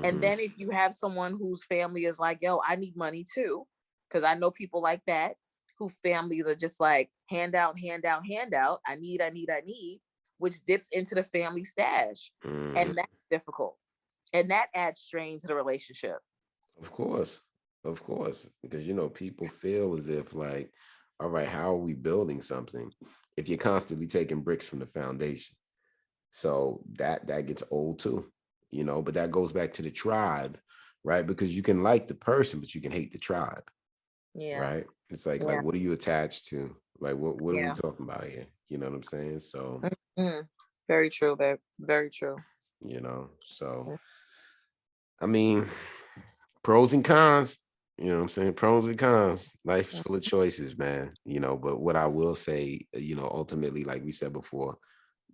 And then if you have someone whose family is like, yo, I need money too, because I know people like that, whose families are just like, hand out. I need, which dips into the family stash. And that's difficult. And that adds strain to the relationship. Of course. Because, people feel as if like, all right, how are we building something if you're constantly taking bricks from the foundation? So that gets old too, but that goes back to the tribe, right? Because you can like the person, but you can hate the tribe. Yeah. Right. It's like, what are you attached to? Like, what are we talking about here? You know what I'm saying? So very true, babe. Very true. So I mean, pros and cons, you know what I'm saying? Pros and cons. Life's full of choices, man. But what I will say, ultimately, like we said before,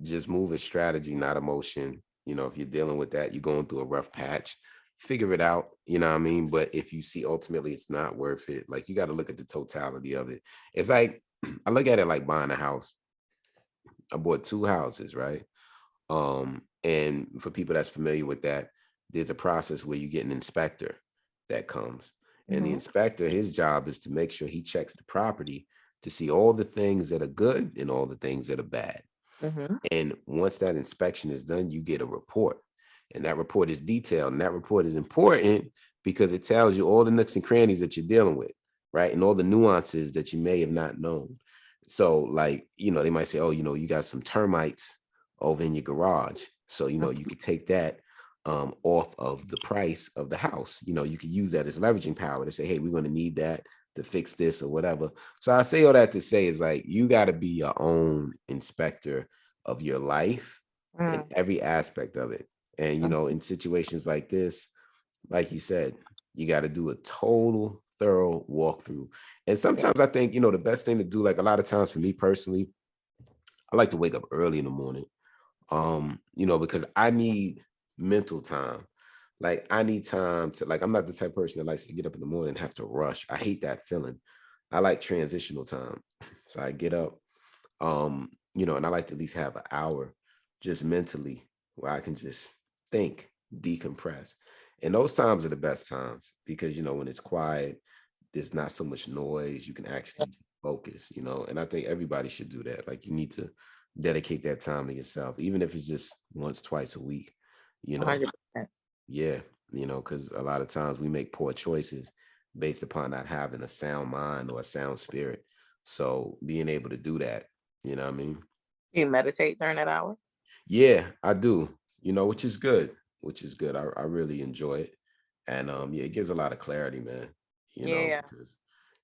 just move as strategy, not emotion. If you're dealing with that, you're going through a rough patch, figure it out, you know what I mean? But if you see ultimately it's not worth it, like, you got to look at the totality of it. It's like, I look at it like buying a house. I bought 2 houses, right? And for people that's familiar with that, there's a process where you get an inspector that comes. And the inspector, his job is to make sure he checks the property to see all the things that are good and all the things that are bad. And once that inspection is done, you get a report. And that report is detailed. And that report is important because it tells you all the nooks and crannies that you're dealing with, right? And all the nuances that you may have not known. So, like, they might say, oh, you got some termites over in your garage. So, you could take that off of the price of the house. You could use that as leveraging power to say, hey, we're going to need that to fix this or whatever. So I say all that to say is like, you got to be your own inspector of your life in every aspect of it. And, in situations like this, like you said, you got to do a total thorough walkthrough. And sometimes I think, the best thing to do, like a lot of times for me personally, I like to wake up early in the morning, because I need mental time. Like I need time to, like, I'm not the type of person that likes to get up in the morning and have to rush. I hate that feeling. I like transitional time. So I get up, and I like to at least have an hour just mentally where I can just think, decompress. And those times are the best times because, when it's quiet, there's not so much noise. You can actually focus, and I think everybody should do that. Like you need to dedicate that time to yourself, even if it's just once, twice a week, 100%. yeah, because a lot of times we make poor choices based upon not having a sound mind or a sound spirit. So being able to do that, you know what I mean? You meditate during that hour? Yeah, I do, which is good, I really enjoy it. And it gives a lot of clarity, man, Yeah, because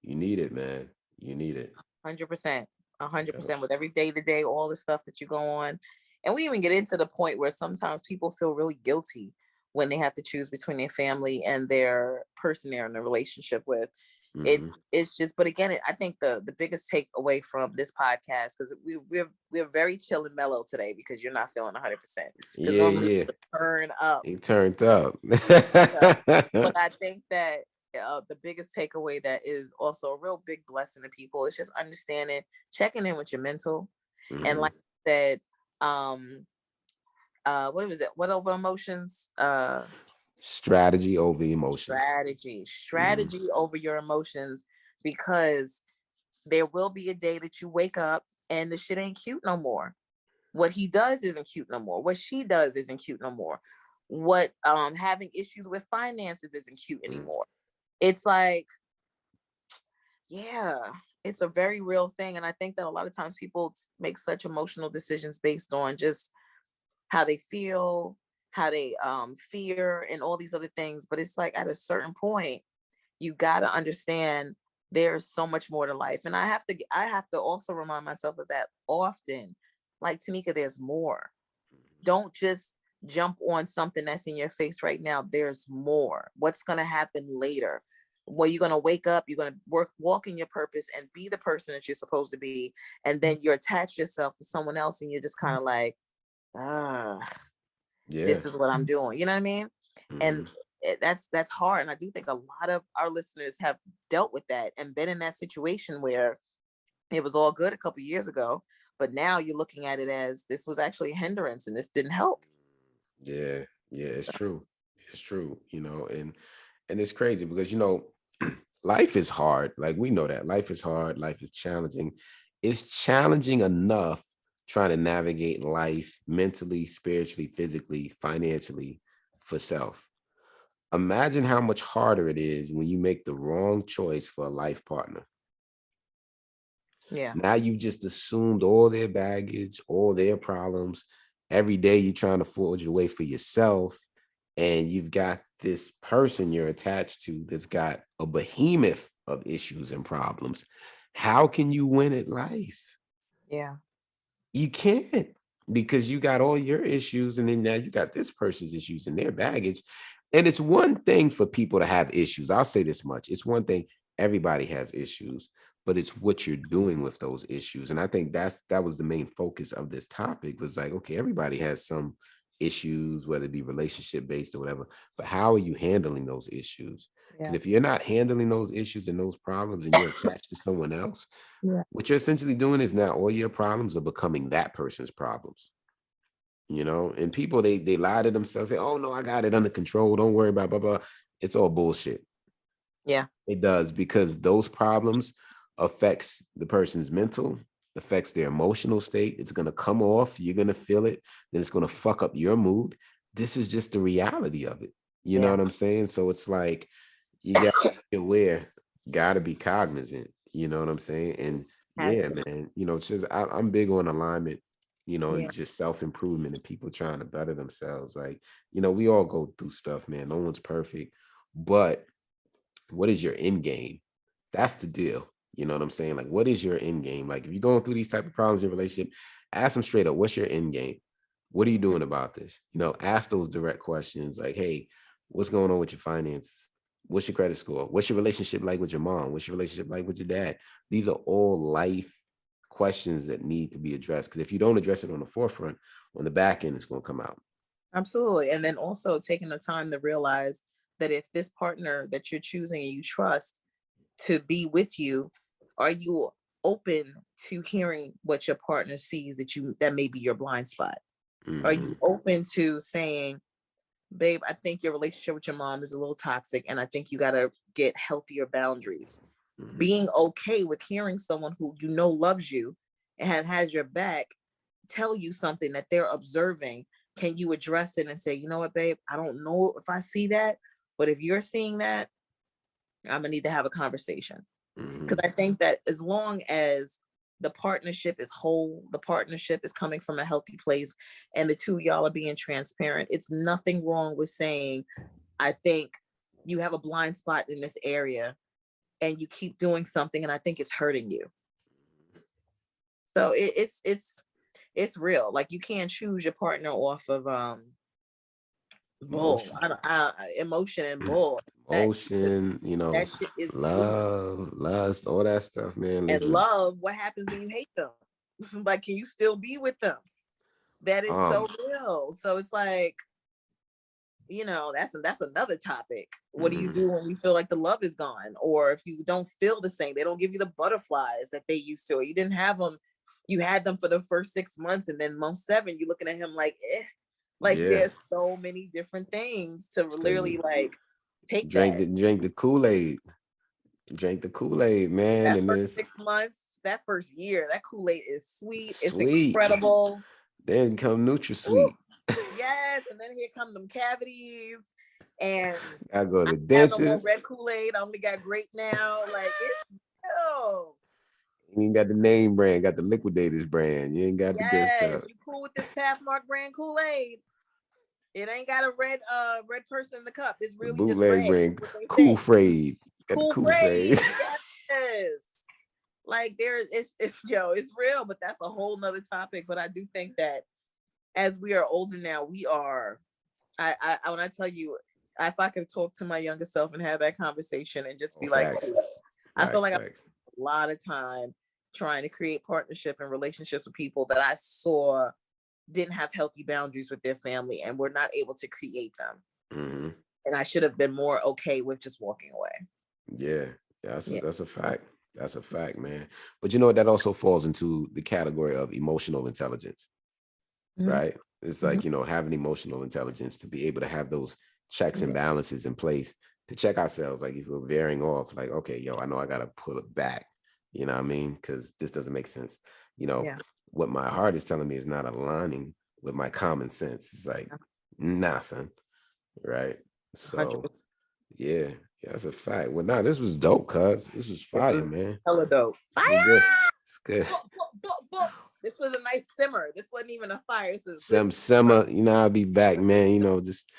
you need it, man. You need it. 100%. Yeah. 100% with every day to day, all the stuff that you go on. And we even get into the point where sometimes people feel really guilty when they have to choose between their family and their person they're in a relationship with. It's just, but again, I think the biggest takeaway from this podcast, because we're very chill and mellow today because you're not feeling 100%. Because normally Yeah. turn up. It turned up. But I think that the biggest takeaway that is also a real big blessing to people is just understanding, checking in with your mental, and like I said, what was it? What over emotions? Strategy over emotions. Strategy over your emotions, because there will be a day that you wake up and the shit ain't cute no more. What he does isn't cute no more. What she does isn't cute no more. What having issues with finances isn't cute anymore. It's like, yeah, it's a very real thing. And I think that a lot of times people make such emotional decisions based on just how they feel, how they fear, and all these other things. But it's like at a certain point, you got to understand there's so much more to life. And I have to also remind myself of that often. Like, Tinika, there's more. Don't just jump on something that's in your face right now. There's more. What's going to happen later? Well, you're going to wake up, you're going to walk in your purpose and be the person that you're supposed to be. And then you attach yourself to someone else and you're just kind of like, this is what I'm doing. You know what I mean? And that's hard. And I do think a lot of our listeners have dealt with that and been in that situation where it was all good a couple of years ago, but now you're looking at it as this was actually a hindrance and this didn't help. Yeah, it's true. It's true, and it's crazy because life is hard. Like we know that life is hard, life is challenging. It's challenging enough trying to navigate life mentally, spiritually, physically, financially for self. Imagine how much harder it is when you make the wrong choice for a life partner. Yeah. Now you just assumed all their baggage, all their problems. Every day you're trying to forge your way for yourself. And you've got this person you're attached to that's got a behemoth of issues and problems. How can you win at life? Yeah. You can't, because you got all your issues and then now you got this person's issues and their baggage. And it's one thing for people to have issues. I'll say this much. It's one thing, everybody has issues, but it's what you're doing with those issues. And I think that was the main focus of this topic, was like, okay, everybody has some issues, whether it be relationship based or whatever, but how are you handling those issues? Because if you're not handling those issues and those problems and you're attached to someone else, what you're essentially doing is now all your problems are becoming that person's problems. you know, and people, they lie to themselves, say, oh no, I got it under control, don't worry about blah blah. It's all bullshit. Yeah, it does, because those problems affects the person's mental, affects their emotional state. It's going to come off, you're going to feel it, then it's going to fuck up your mood. This is just the reality of it, you know what I'm saying? So it's like, you got to be aware, got to be cognizant, you know what I'm saying? And yeah, man, you know, it's just I'm big on alignment, you know, and just self-improvement and people trying to better themselves. Like, you know, we all go through stuff, man. No one's perfect, but what is your end game? That's the deal. You know what I'm saying? Like, what is your end game? Like, if you're going through these type of problems in your relationship, ask them straight up, what's your end game? What are you doing about this? You know, ask those direct questions like, hey, what's going on with your finances? What's your credit score? What's your relationship like with your mom? What's your relationship like with your dad? These are all life questions that need to be addressed. Because if you don't address it on the forefront, on the back end, it's going to come out. Absolutely. And then also taking the time to realize that if this partner that you're choosing and you trust to be with you, are you open to hearing what your partner sees that may be your blind spot? Mm-hmm. Are you open to saying, babe, I think your relationship with your mom is a little toxic and I think you got to get healthier boundaries. Mm-hmm. Being okay with hearing someone who you know loves you and has your back tell you something that they're observing. Can you address it and say, you know what, babe, I don't know if I see that, but if you're seeing that, I'm gonna need to have a conversation. Because I think that as long as the partnership is whole, the partnership is coming from a healthy place, and the two of y'all are being transparent, it's nothing wrong with saying, I think you have a blind spot in this area and you keep doing something and I think it's hurting you. So it's real. Like, you can't choose your partner off of bull. Emotion and bull. Emotion, you know, that shit is love, lust, all that stuff, man. Listen. And love, what happens when you hate them? Like, can you still be with them? That is so real. So it's like, you know, that's another topic. What do you do when you feel like the love is gone? Or if you don't feel the same, they don't give you the butterflies that they used to, or you didn't have them. You had them for the first 6 months, and then month 7, you're looking at him like, Like, there's so many different things to literally like drink the Kool-Aid. Drink the Kool-Aid, man. That and first 6 months, that first year, that Kool-Aid is sweet. It's incredible. Then come NutraSweet. Yes, and then here come them cavities. And I go to the dentist. No more red Kool-Aid. I only got grape now. Like, it's You ain't got the name brand, got the Liquidators brand. You ain't got the good stuff. You cool with this Pathmark brand Kool-Aid? It ain't got a red person in the cup. It's really bootleg just red. brand. Cool Frayed. Cool Frayed. Yes. Like, it's real, but that's a whole nother topic. But I do think that as we are older now, we are. I when I tell you, if I could talk to my younger self and have that conversation and just be like, I feel like I spent a lot of time trying to create partnership and relationships with people that I saw didn't have healthy boundaries with their family and were not able to create them. And I should have been more okay with just walking away. That's a fact. That's a fact, man. But you know what? That also falls into the category of emotional intelligence, right? It's like, you know, having emotional intelligence to be able to have those checks and balances in place to check ourselves. Like, if we're veering off, like, okay, yo, I know I got to pull it back. You know what I mean? Because this doesn't make sense. You know, what my heart is telling me is not aligning with my common sense. It's like, nah, son. Right. So, 100%. That's a fact. Well, this was dope, cuz. This was fire, man. Hella dope. Fire! Good. It's good. This was a nice simmer. This wasn't even a fire. Simmer. You know, I'll be back, man. You know, just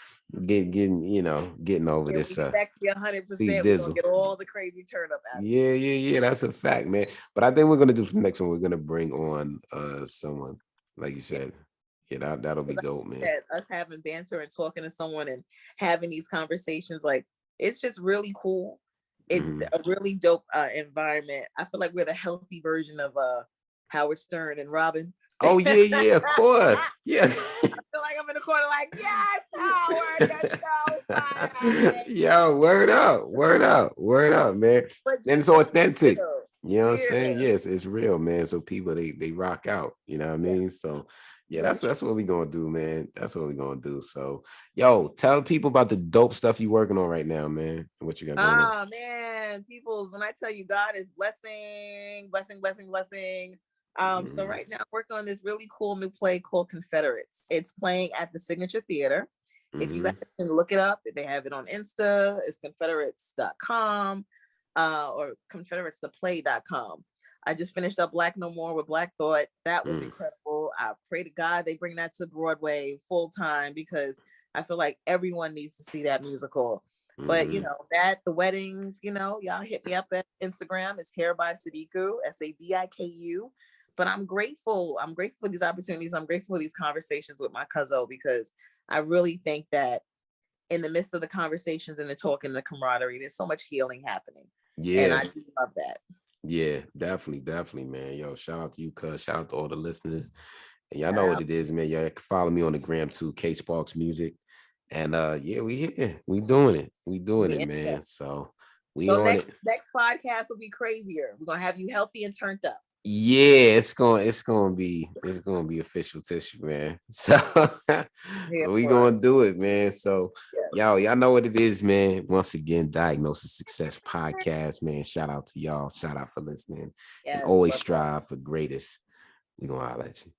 getting over this. Back to 100%. We're gonna get all the crazy turn up out. Yeah. That's a fact, man. But I think we're gonna do the next one. We're gonna bring on someone, like you said. Yeah, that'll be dope, man. Us having banter and talking to someone and having these conversations, like, it's just really cool. It's a really dope environment. I feel like we're the healthy version of Howard Stern and Robin. Oh yeah, of course. Yeah. I feel like I'm in the corner like, yes, Howard, let's go. Yo, word up, man. And it's authentic. You know what I'm saying? Yes, it's real, man. So people, they rock out, you know what I mean? So Yeah, that's what we gonna do, man. That's what we gonna do. So, yo, tell people about the dope stuff you working on right now, man. What you got going on? Ah, man, peoples, when I tell you God is blessing, blessing, blessing, blessing. So right now I'm working on this really cool new play called Confederates. It's playing at the Signature Theater. If you guys can look it up, they have it on Insta. It's confederates.com or confederatestheplay.com. I just finished up Black No More with Black Thought. That was incredible. I pray to God they bring that to Broadway full time because I feel like everyone needs to see that musical. But you know, that the weddings, you know, y'all hit me up at Instagram. It's Hair by Sadiku, Sadiku. But I'm grateful. I'm grateful for these opportunities. I'm grateful for these conversations with my cousin because I really think that in the midst of the conversations and the talk and the camaraderie, there's so much healing happening. Yeah. And I do love that. Yeah, definitely, man. Yo, shout out to you, cuz. Shout out to all the listeners. And y'all know what it is, man. Y'all can follow me on the gram too, K Sparks Music. And yeah, we here. We doing it. We doing it, man. So we on it. Next podcast will be crazier. We're gonna have you healthy and turned up. Yeah, it's gonna be official tissue, man. So we gonna do it, man. So y'all know what it is, man. Once again, Diagnosis Success Podcast, man. Shout out to y'all. Shout out for listening. And always strive for greatest. We gonna holler at you.